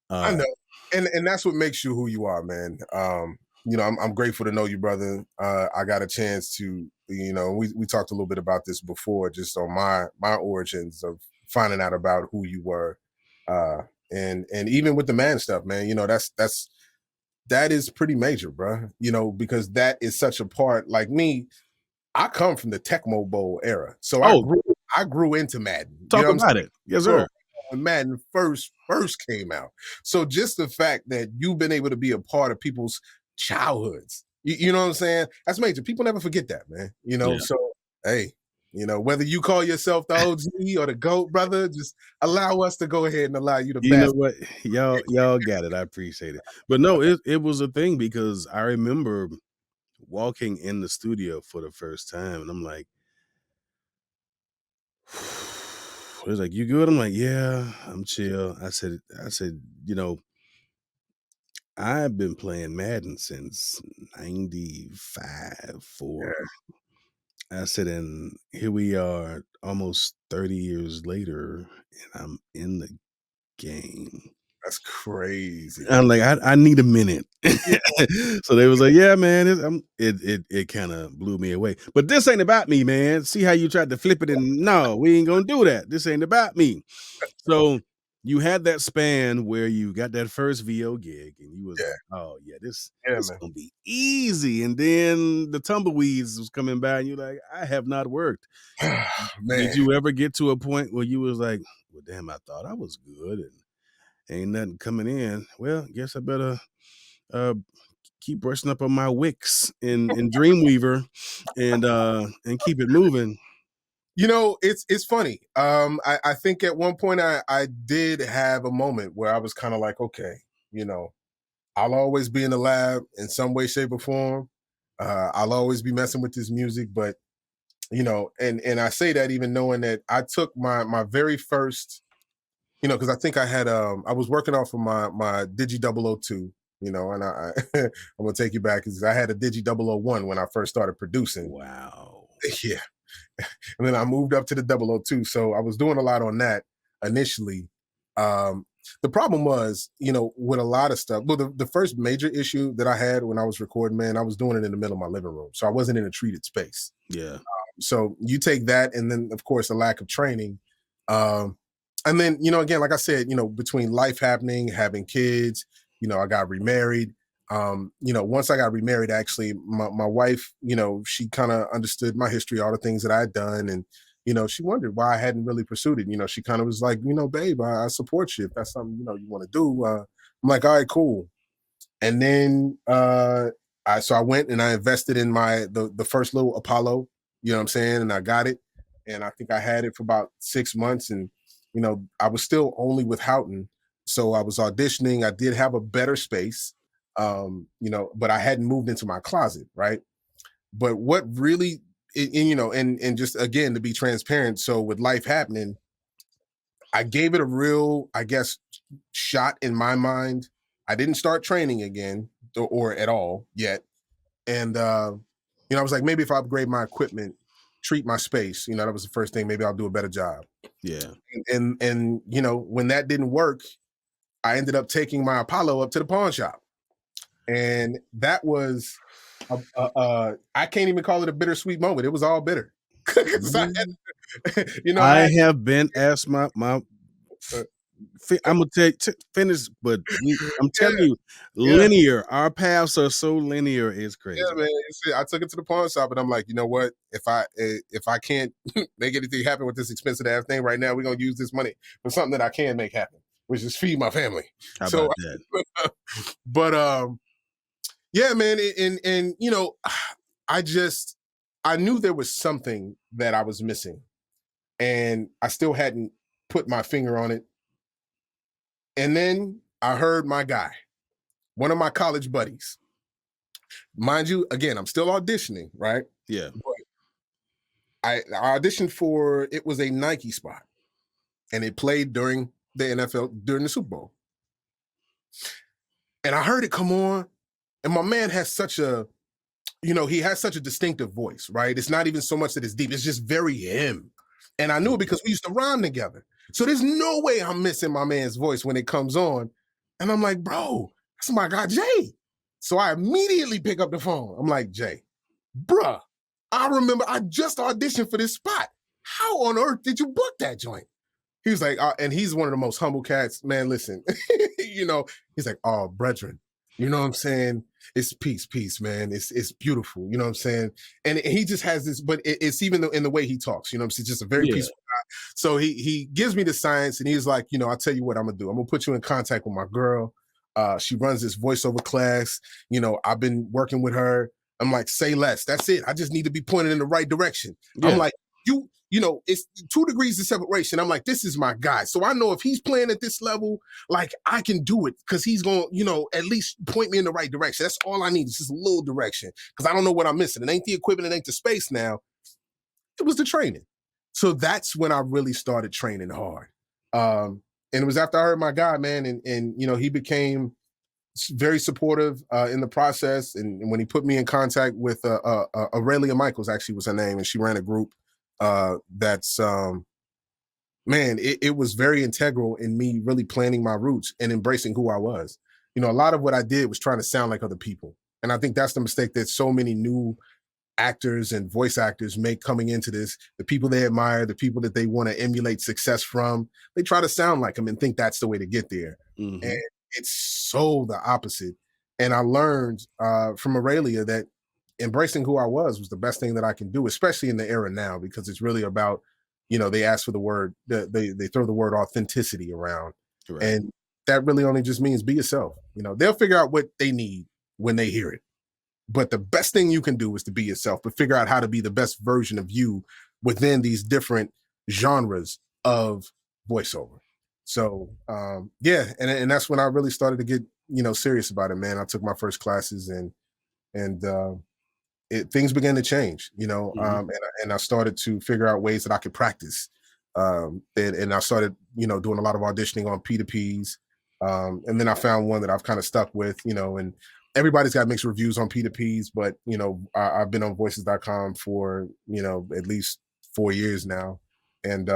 I Uh, know. And that's what makes you who you are, man. I'm grateful to know you, brother. I got a chance to, we talked a little bit about this before, just on my origins of finding out about who you were. And even with the man stuff, man, that is pretty major, bro. Because that is such a part. Like me, I come from the Tecmo Bowl era, so oh, I grew into Madden. You talk know what I'm about saying? it. Yes, Bro, sir. when Madden first came out, so just the fact that you've been able to be a part of people's childhoods, you know what I'm saying? That's major. People never forget that, man. Yeah. So hey, whether you call yourself the OG or the GOAT, brother, just allow us to go ahead and allow you to You know bask. what? Y'all got it. I appreciate it. But no, it was a thing because I remember walking in the studio for the first time and I'm like, it was like, you good? I'm like, yeah, I'm chill. I said, I've been playing Madden since 95 Yeah, for I said, and here we are almost 30 years later, and I'm in the game. that's crazy. I'm like, I need a minute. Yeah. So they was like, yeah, man, it kind of blew me away. But this ain't about me, man. See how you tried to flip it, and no, we ain't gonna do that. This ain't about me. So you had that span where you got that first VO gig, and you was Yeah. like, oh yeah, this Yeah, this man. gonna be easy. And then the tumbleweeds was coming by, and you're like, I have not worked. Did Man. you ever get to a point where you was like, well, damn, I thought I was good, and ain't nothing coming in? Well, guess I better uh keep brushing up on my Wix in Dreamweaver and keep it moving. It's funny. I think at one point I did have a moment where I was kind of like, okay, I'll always be in the lab in some way, shape, or form. I'll always be messing with this music, but and I say that even knowing that I took my very first, because I think I was working off of my Digi 002, and I'm gonna take you back because I had a Digi 001 when I first started producing. Wow. Yeah. And then I moved up to the 002. So I was doing a lot on that initially. The problem was, with a lot of stuff. Well, the first major issue that I had when I was recording, man, I was doing it in the middle of my living room. So I wasn't in a treated space. Yeah. So you take that, and then of course a lack of training. And then, again, like I said, between life happening, having kids, I got remarried. Once I got remarried, actually, my wife, she kind of understood my history, all the things that I had done. And, she wondered why I hadn't really pursued it. She kind of was like, babe, I support you if that's something, you want to do. I'm like, all right, cool. And then I went and I invested in the first little Apollo, you know what I'm saying? And I got it. And I think I had it for about 6 months. And, I was still only with Houghton. So I was auditioning. I did have a better space, but I hadn't moved into my closet, right? But what really, and just again, to be transparent. So with life happening, I gave it a real, I guess, shot in my mind. I didn't start training again or at all yet. And, I was like, maybe if I upgrade my equipment, treat my space, that was the first thing, maybe I'll do a better job. Yeah. And when that didn't work, I ended up taking my Apollo up to the pawn shop. And that was, I can't even call it a bittersweet moment. It was all bitter. So I have been asked my I'm gonna finish, but I'm telling you, yeah. linear. Our paths are so linear. It's crazy. Yeah, man. I took it to the pawn shop, and I'm like, you know what? If I can't make anything happen with this expensive ass thing right now, we're gonna use this money for something that I can make happen, which is feed my family. How So, about that? but yeah, man, and I knew there was something that I was missing, and I still hadn't put my finger on it. And then I heard my guy, one of my college buddies. Mind you, again, I'm still auditioning, right? Yeah. I auditioned for, it was a Nike spot, and it played during the NFL, during the Super Bowl. And I heard it come on, and my man has such a, he has such a distinctive voice, right? It's not even so much that it's deep, it's just very him. And I knew it because we used to rhyme together. So there's no way I'm missing my man's voice when it comes on. And I'm like, bro, that's my guy, Jay. So I immediately pick up the phone. I'm like, Jay, bruh, I remember I just auditioned for this spot. How on earth did you book that joint? He was like, and he's one of the most humble cats. Man, listen, he's like, oh, brethren, you know what I'm saying? It's peace, man. It's beautiful. You know what I'm saying? And he just has this, but it's even in the way he talks, you know what I'm saying? Just a very peaceful guy. So he gives me the science, and he's like, I'll tell you what I'm going to do. I'm going to put you in contact with my girl. She runs this voiceover class. I've been working with her. I'm like, say less. That's it. I just need to be pointed in the right direction. Yeah. I'm like, it's 2 degrees of separation. I'm like, this is my guy. So I know if he's playing at this level, like I can do it because he's going to, at least point me in the right direction. That's all I need. It's just a little direction because I don't know what I'm missing. It ain't the equipment. It ain't the space now. It was the training. So that's when I really started training hard. And it was after I heard my guy, man, and he became very supportive in the process. And when he put me in contact with Aurelia Michaels, actually was her name, and she ran a group that's it was very integral in me really planning my roots and embracing who I was. A lot of what I did was trying to sound like other people. And I think that's the mistake that so many new actors and voice actors make coming into this. The people they admire, the people that they want to emulate success from, they try to sound like them and think that's the way to get there. Mm-hmm. And it's so the opposite. And I learned from Aurelia that embracing who I was the best thing that I can do, especially in the era now, because it's really about, they ask for the word, they throw the word authenticity around. Right. And that really only just means be yourself. They'll figure out what they need when they hear it. But the best thing you can do is to be yourself, but figure out how to be the best version of you within these different genres of voiceover. So, and that's when I really started to get, serious about it, man. I took my first classes and things began to change, mm-hmm. And I started to figure out ways that I could practice. And I started, doing a lot of auditioning on P2Ps. And then I found one that I've kind of stuck with, and everybody's got mixed reviews on P2Ps, but, I've been on voices.com for, at least 4 years now. And,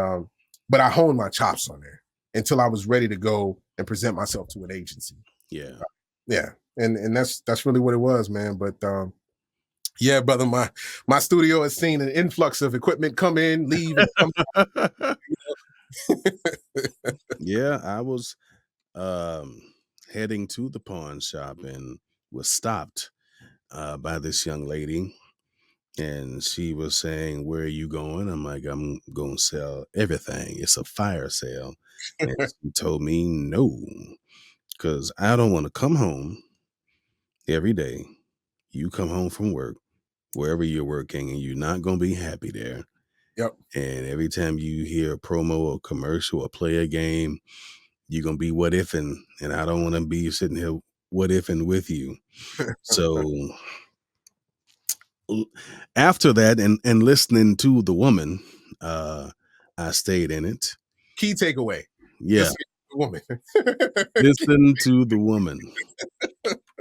but I honed my chops on there until I was ready to go and present myself to an agency. Yeah. Yeah. And that's really what it was, man. But, yeah, brother, my studio has seen an influx of equipment come in, leave. And come out, Yeah, I was heading to the pawn shop and was stopped by this young lady. And she was saying, where are you going? I'm like, I'm going to sell everything. It's a fire sale. And she told me no, because I don't want to come home every day. You come home from work, wherever you're working, and you're not going to be happy there. Yep. And every time you hear a promo or commercial or play a game, you're going to be what ifing. And I don't want to be sitting here what ifing with you. So after that and listening to the woman, I stayed in it. Key takeaway. Yeah. Woman. Listen to the woman.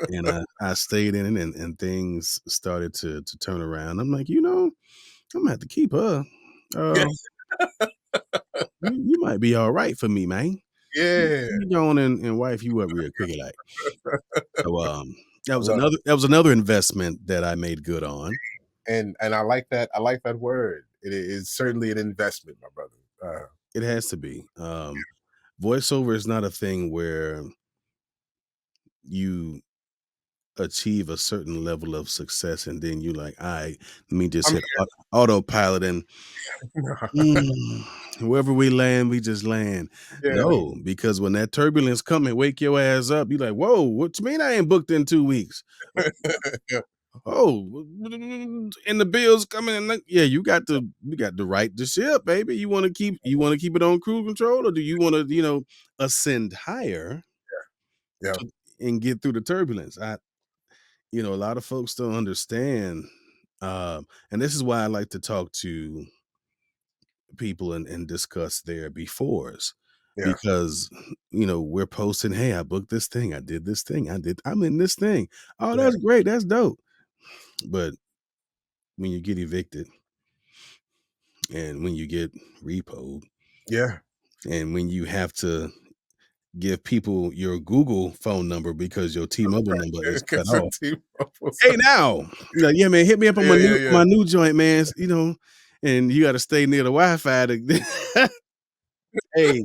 And I stayed in it and things started to turn around. I'm like, I'm gonna have to keep her. You might be all right for me, man. Yeah. You going and wife you up real quick, like. So that was another investment that I made good on. And I like that. I like that word. It is certainly an investment, my brother. It has to be. Voiceover is not a thing where you achieve a certain level of success and then you like, all right, let me just hit autopilot and wherever we land, we just land. Yeah. No, because when that turbulence come and wake your ass up, you're like, whoa, what you mean I ain't booked in 2 weeks? Yeah. Oh, and the bills coming in. Yeah, you got to right the ship, baby. You want to keep it on cruise control, or do you want to ascend higher Yeah. and get through the turbulence? A lot of folks don't understand, and this is why I like to talk to people and discuss their befores, Yeah. because we're posting, hey, I booked this thing, I did this thing, I'm in this thing. Oh, Yeah. that's great, that's dope. But when you get evicted, and when you get repoed, Yeah. and when you have to give people your Google phone number because your T-Mobile number is cut Because off. T-Mobile's Hey, now, yeah, man, hit me up on Yeah. my new joint, man. And you got to stay near the Wi-Fi to. Hey,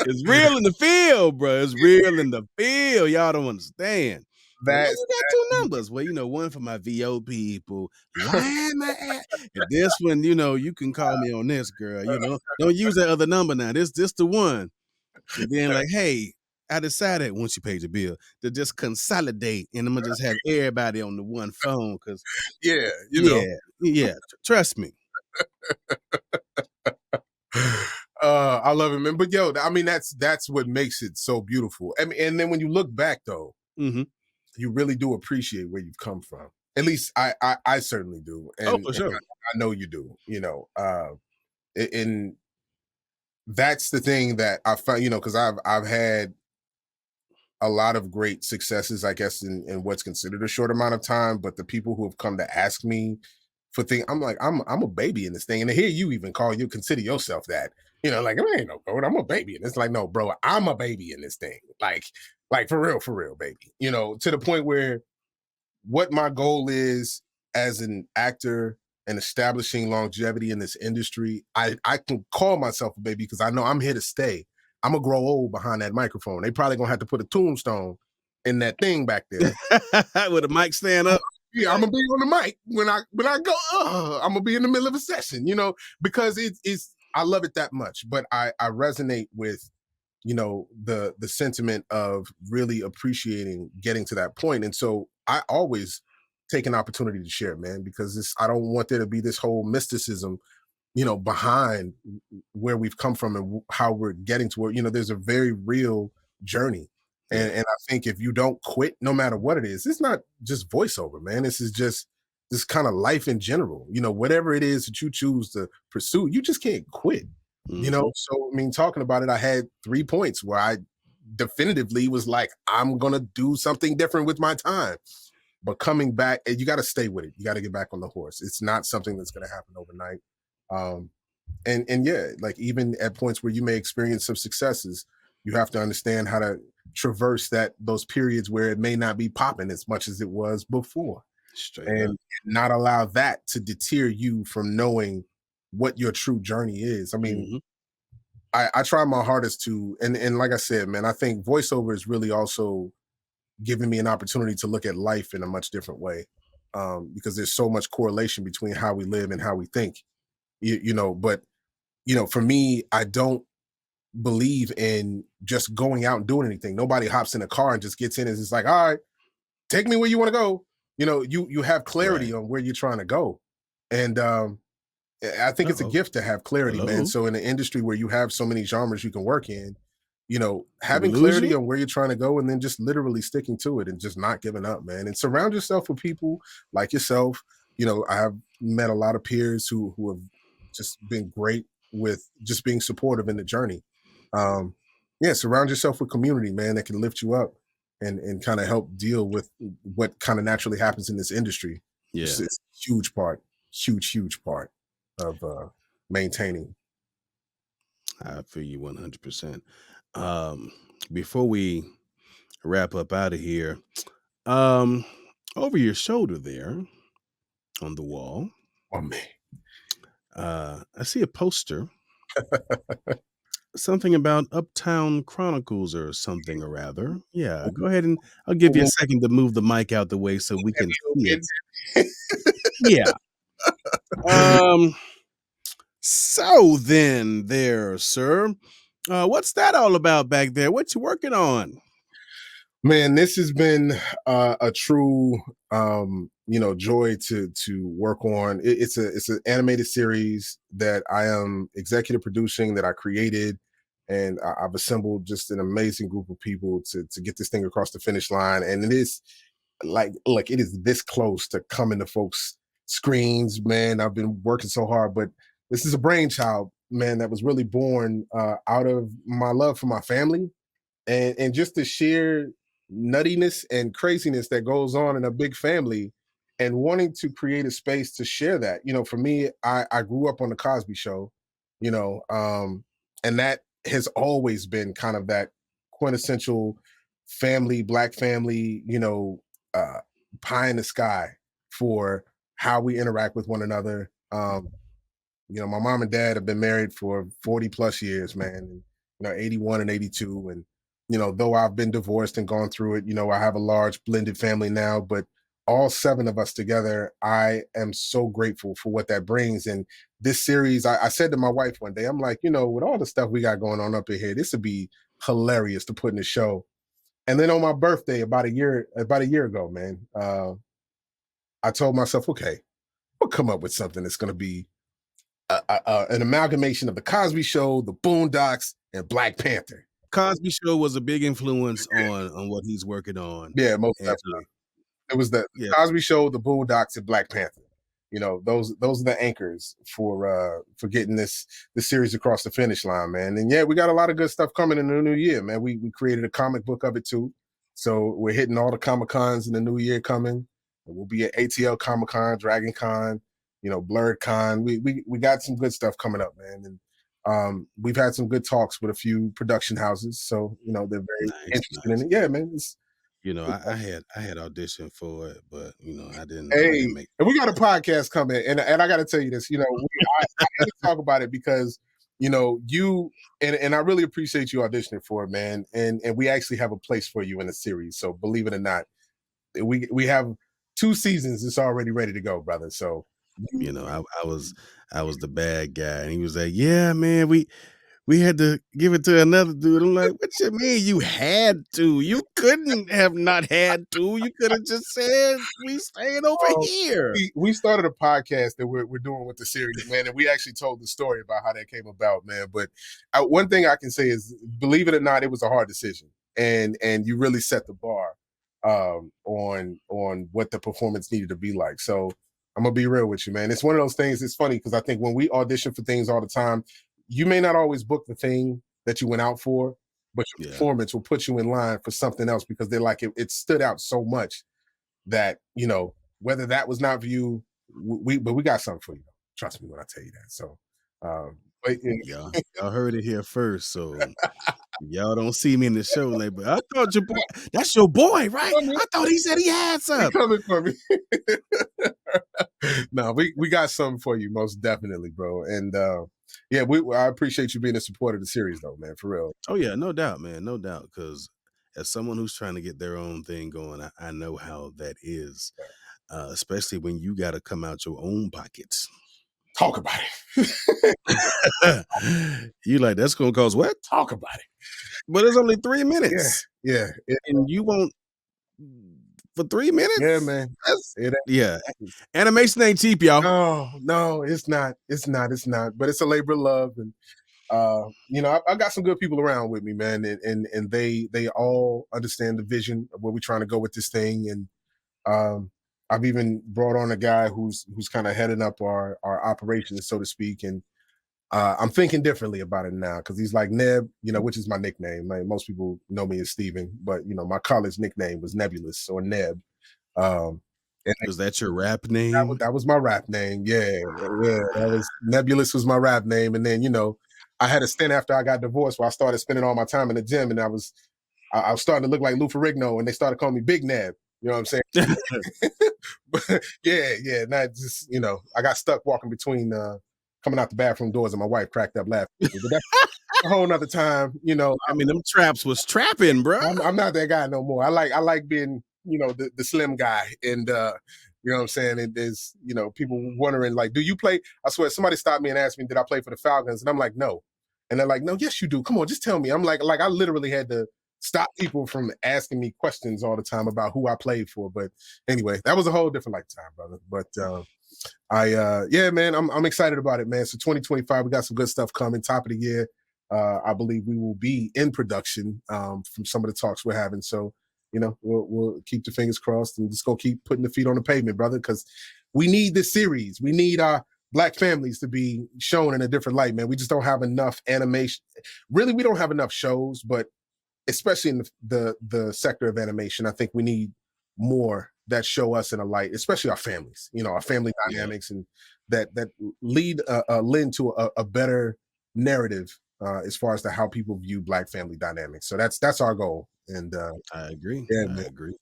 it's real in the field, bro. It's real in the field. Y'all don't understand. Why That's you got two numbers? Well, one for my VO people. Why my ass? And this one, you can call me on this, girl. Don't use that other number now. This the one. And then like, hey, I decided once you paid your bill to just consolidate, and I'm gonna just have everybody on the one phone because yeah, yeah, trust me. I love it, man. But yo, I mean, that's what makes it so beautiful. I mean, and then when you look back though, Mm-hmm. you really do appreciate where you've come from. At least I certainly do. And, For sure. I know you do, and that's the thing that I find, because I've had a lot of great successes, I guess, in what's considered a short amount of time. But the people who have come to ask me for things, I'm like, I'm a baby in this thing. And to hear you even consider yourself that, like, I ain't no goat, I'm a baby. And it's like, no, bro, I'm a baby in this thing. Like for real, baby. To the point where what my goal is as an actor and establishing longevity in this industry, I can call myself a baby because I know I'm here to stay. I'm gonna grow old behind that microphone. They probably gonna have to put a tombstone in that thing back there with a mic stand up. Yeah, I'm gonna be on the mic when I go. I'm gonna be in the middle of a session, because it's I love it that much. But I resonate with the sentiment of really appreciating getting to that point, and so I always take an opportunity to share, man, because I don't want there to be this whole mysticism behind where we've come from and how we're getting to where, there's a very real journey. And I think if you don't quit, no matter what it is, it's not just voiceover, man. This is just this kind of life in general. Whatever it is that you choose to pursue, you just can't quit. Mm-hmm. So I mean, talking about it, I had 3 points where I definitively was like, I'm gonna do something different with my time. But coming back, and you got to stay with it. You got to get back on the horse. It's not something that's going to happen overnight. And yeah, like even at points where you may experience some successes, you have to understand how to traverse those periods where it may not be popping as much as it was before. Straight And up. not allow that to deter you from knowing what your true journey is. I mean, I try my hardest to, and like I said, man, I think voiceover is really also giving me an opportunity to look at life in a much different way, because there's so much correlation between how we live and how we think. But for me, I don't believe in just going out and doing anything. Nobody hops in a car and just gets in and is like, all right, take me where you want to go. You have clarity on where you're trying to go. And I think it's a gift to have clarity, man. So in an industry where you have so many genres you can work in, having clarity on where you're trying to go and then just literally sticking to it and just not giving up, man. And surround yourself with people like yourself. I have met a lot of peers who have just been great with just being supportive in the journey. Surround yourself with community, man, that can lift you up and kind of help deal with what kind of naturally happens in this industry. Yeah. It's a huge part of maintaining. I feel you 100%. Before we wrap up out of here, over your shoulder there on the wall, Oh man, I see a poster. Something about Uptown Chronicles or something or rather. Yeah, go ahead and I'll give you a second to move the mic out the way so we can see it. Yeah. So then there, sir, what's that all about back there? What you working on? Man, this has been a true joy to work on. It's an animated series that I am executive producing, that I created, and I've assembled just an amazing group of people to get this thing across the finish line. And it is like it is this close to coming to folks' screens. Man, I've been working so hard, but this is a brainchild, man, that was really born out of my love for my family and just the sheer nuttiness and craziness that goes on in a big family, and wanting to create a space to share that. For me, I grew up on the Cosby Show, you know and that has always been kind of that quintessential family, black family, uh pie in the sky for how we interact with one another. My mom and dad have been married for 40 plus years, man. And, 81 and 82. And, though I've been divorced and gone through it, I have a large blended family now, but all seven of us together, I am so grateful for what that brings. And this series, I said to my wife one day, I'm like, with all the stuff we got going on up in here, this would be hilarious to put in a show. And then on my birthday, about a year ago, man, I told myself, okay, we'll come up with something that's going to be an amalgamation of the Cosby Show, the Boondocks, and Black Panther. Cosby Show was a big influence on what he's working on. Yeah, most And, definitely. It was the yeah, Cosby Show, the Boondocks, and Black Panther. Those are the anchors for getting this series across the finish line, man. And yeah, we got a lot of good stuff coming in the new year, man. We created a comic book of it too, so we're hitting all the Comic Cons in the new year coming. And we'll be at ATL Comic Con, Dragon Con, Blurred Con. We got some good stuff coming up, man. And we've had some good talks with a few production houses, so they're very interested in it. Yeah, man. I had auditioned for it, but I didn't Hey, make and we got a podcast coming, and I got to tell you this. I had to talk about it because you and I really appreciate you auditioning for it, man. And we actually have a place for you in the series. So believe it or not, we have 2 seasons. It's already ready to go, brother. So I was the bad guy, and he was like, "Yeah, man, we had to give it to another dude." I'm like, "What you mean you had to? You couldn't have not had to. You could have just said we staying over here." we started a podcast that we're doing with the series, man, and we actually told the story about how that came about, man. But one thing I can say is, believe it or not, it was a hard decision, and you really set the bar on what the performance needed to be like. So I'm gonna be real with you, man. It's one of those things. It's funny because I think when we audition for things all the time, you may not always book the thing that you went out for, but your performance will put you in line for something else because they're like, it stood out so much that, whether that was not for you, but we got something for you. Trust me when I tell you that. So, but, Y'all heard it here first, so y'all don't see me in the show like, but I thought your boy, that's your boy, right? I thought he said he had some. Coming for me. No, we got something for you, most definitely, bro. And yeah, I appreciate you being a supporter of the series, though, man, for real. Oh yeah, no doubt, man, no doubt. Because as someone who's trying to get their own thing going, I know how that is, especially when you got to come out your own pockets. Talk about it. You like, that's gonna cost what? Talk about it. But it's only 3 minutes. Yeah. And you won't for 3 minutes? Yeah, man. Animation ain't cheap, y'all. No, it's not. It's not. But it's a labor of love, and I got some good people around with me, man, and they all understand the vision of where we're trying to go with this thing. And I've even brought on a guy who's kind of heading up our operations, so to speak, and I'm thinking differently about it now because he's like Neb, which is my nickname. Like, most people know me as Steven, but my college nickname was Nebulous or Neb. Was that your rap name? That was my rap name. Yeah. That was Nebulous was my rap name, and then I had a stint after I got divorced where I started spending all my time in the gym, and I was starting to look like Lou Ferrigno, and they started calling me Big Neb. You know what I'm saying? But yeah. Not just I got stuck walking between coming out the bathroom doors, and my wife cracked up laughing. But that's a whole nother time. I mean, them traps was trapping, bro. I'm not that guy no more. I like being the slim guy, and you know what I'm saying. And there's people wondering like, do you play? I swear, somebody stopped me and asked me, did I play for the Falcons? And I'm like, no. And they're like, no, yes you do. Come on, just tell me. I'm like I literally had to stop people from asking me questions all the time about who I played for. But anyway, that was a whole different lifetime, brother. But yeah, man, I'm excited about it, man. So 2025, we got some good stuff coming. Top of the year, I believe we will be in production from some of the talks we're having. So, we'll keep the fingers crossed and just go keep putting the feet on the pavement, brother, because we need this series. We need our Black families to be shown in a different light, man. We just don't have enough animation. Really, we don't have enough shows, but especially in the sector of animation, I think we need more that show us in a light, especially our families, our family dynamics, and that lend to a better narrative as far as to how people view Black family dynamics. So that's our goal. And I agree. yeah, I man, agree.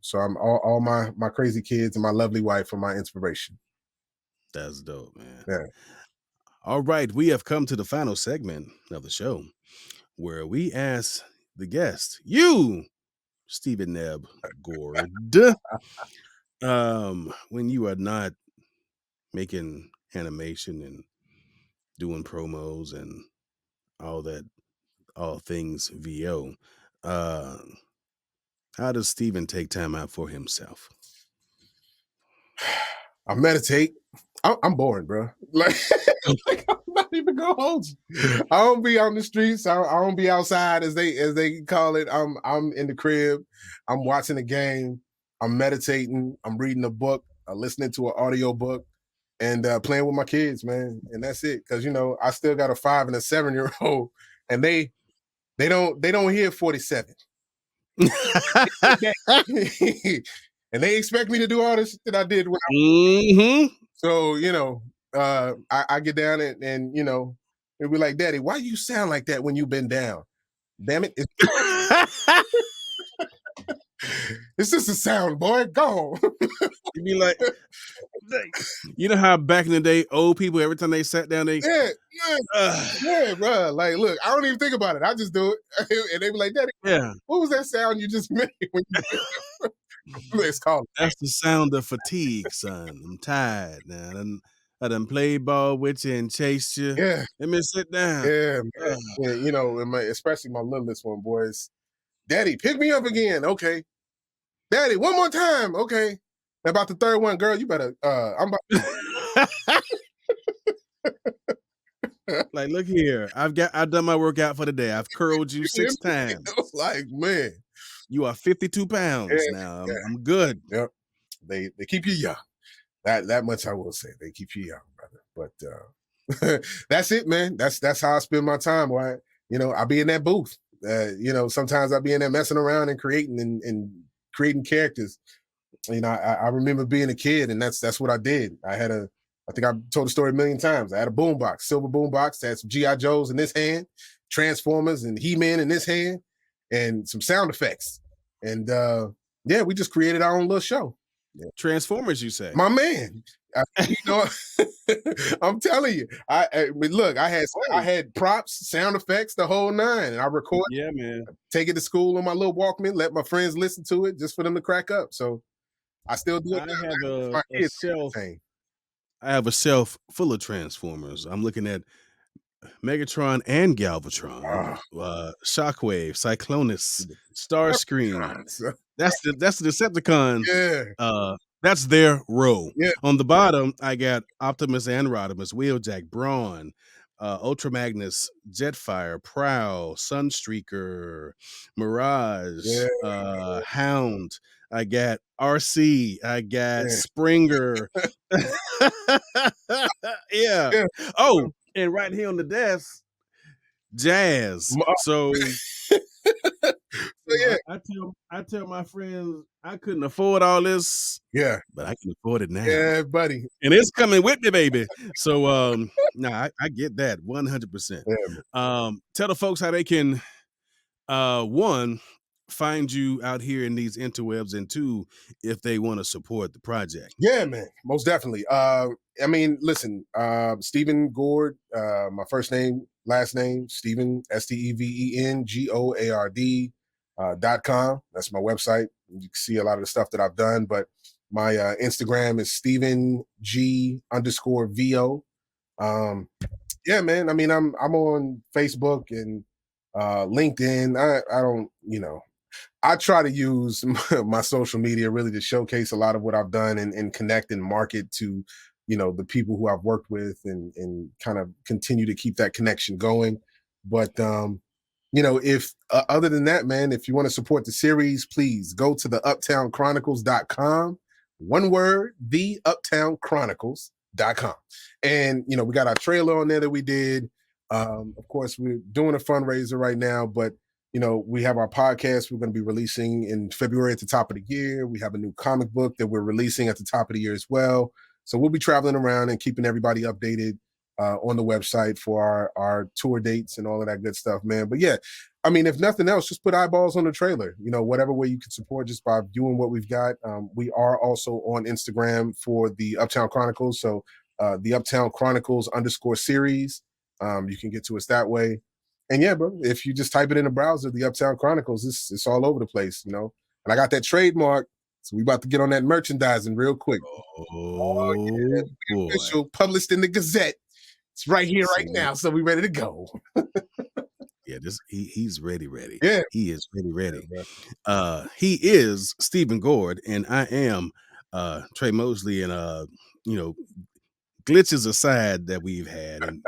so I'm all my crazy kids and my lovely wife are my inspiration. That's dope, man. Yeah. All right, we have come to the final segment of the show where we ask the guest, you, Steven Goard, when you are not making animation and doing promos and all things VO, how does Steven take time out for himself? I meditate. I'm boring, bro. Like I'm not even gonna hold you. I don't be on the streets. I don't be outside as they call it. I'm in the crib. I'm watching the game. I'm meditating. I'm reading a book. I'm listening to an audio book, and playing with my kids, man. And that's it. Because I still got a 5 and a 7-year-old, and they don't hear 47. And they expect me to do all this that I did when So, I get down and they'll be like, Daddy, why you sound like that when you been down? Damn it. It's just a sound, boy. Go. You be like, you know how back in the day, old people, every time they sat down, Yeah, bro. Like, look, I don't even think about it. I just do it. And they be like, Daddy, what was that sound you just made when you it's called? That's the sound of fatigue, son. I'm tired now. I done played ball with you and chased you. Yeah. Let me sit down. Yeah, man. Yeah, especially my littlest one, boys. Daddy, pick me up again. Okay. Daddy, one more time. Okay. About the third one, girl, you better I'm about like, look here. I've done my workout for the day. I've curled you 6 times. Like, man. You are 52 pounds now. I'm good. Yep. They keep you young. That much I will say. They keep you young, brother. But that's it, man. That's how I spend my time. Why, I'll be in that booth. Sometimes I'll be in there messing around and creating and creating characters. I remember being a kid, and that's what I did. I think I've told the story a million times. I had a boombox, silver boombox that had some G.I. Joes in this hand, Transformers and He-Man in this hand, and some sound effects. And we just created our own little show. Yeah. Transformers, you say? My man. I'm telling you. I had props, sound effects, the whole nine, and I record. Yeah, man. Take it to school on my little Walkman. Let my friends listen to it just for them to crack up. So I still do it. I have a shelf full of Transformers. I'm looking at Megatron and Galvatron, Shockwave, Cyclonus, Starscream. That's the Decepticons. Yeah. That's their row. Yeah. On the bottom, I got Optimus and Rodimus, Wheeljack, Brawn, Ultra Magnus, Jetfire, Prowl, Sunstreaker, Mirage, Hound. I got RC. I got Springer. Yeah. Oh, and right here on the desk, Jazz. So I tell my friends I couldn't afford all this. Yeah. But I can afford it now. Yeah, buddy. And it's coming with me, baby. So I get that 100%. Yeah. Tell the folks how they can one, find you out here in these interwebs, and 2, if they want to support the project. Yeah, man, most definitely. Listen, Steven Goard, my first name, last name, Steven, StevenGoard.com. That's my website. You can see a lot of the stuff that I've done, but my Instagram is StevenG_VO. Yeah, man. I'm on Facebook and LinkedIn. I don't, I try to use my social media really to showcase a lot of what I've done and connect and market to, the people who I've worked with and kind of continue to keep that connection going. But, if other than that, man, if you want to support the series, please go to the uptownchronicles.com. One word, the uptownchronicles.com. And, we got our trailer on there that we did. Of course, we're doing a fundraiser right now, but we have our podcast we're going to be releasing in February at the top of the year. We have a new comic book that we're releasing at the top of the year as well. So we'll be traveling around and keeping everybody updated on the website for our tour dates and all of that good stuff, man. But yeah, I mean, if nothing else, just put eyeballs on the trailer, whatever way you can support just by viewing what we've got. We are also on Instagram for the Uptown Chronicles. So the Uptown Chronicles _series. You can get to us that way. And yeah, bro, if you just type it in the browser, the Uptown Chronicles, it's all over the place, And I got that trademark, so we about to get on that merchandising real quick. Oh yeah, boy. Official, published in the Gazette. It's right here, right now, so we ready to go. Yeah, he's ready. Yeah, he is ready. Yeah, he is Steven Goard, and I am Tre Mosley, and glitches aside that we've had, and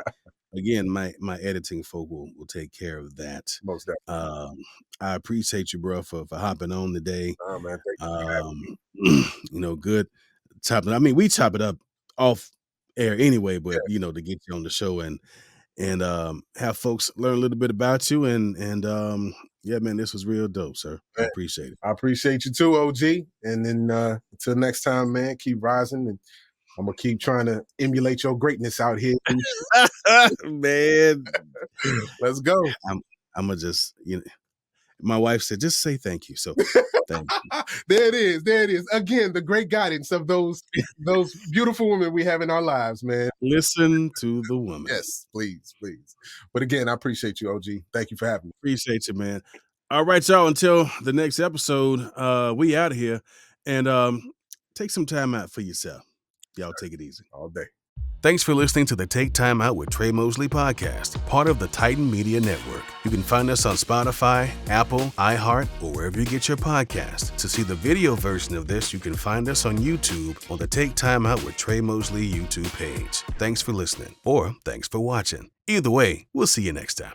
again, my editing folk will take care of that. Most definitely. I appreciate you, bro, for hopping on today. Oh, man, thank you for having me. Good topic. I mean, we chop it up off air anyway, but to get you on the show and have folks learn a little bit about you and yeah, man, this was real dope, sir. I appreciate it. I appreciate you too, OG. And then until next time, man, keep rising, and I'm gonna keep trying to emulate your greatness out here. Man, let's go. I'm gonna just, my wife said, just say thank you. So thank you. There it is. Again, the great guidance of those beautiful women we have in our lives, man. Listen to the woman. Yes, please. But again, I appreciate you, OG. Thank you for having me. Appreciate you, man. All right, y'all. Until the next episode, we out of here. And take some time out for yourself. Y'all take it easy. All day. Thanks for listening to the Take Time Out with Tre Mosley podcast, part of the Titan Media Network. You can find us on Spotify, Apple, iHeart, or wherever you get your podcasts. To see the video version of this, you can find us on YouTube on the Take Time Out with Tre Mosley YouTube page. Thanks for listening, or thanks for watching. Either way, we'll see you next time.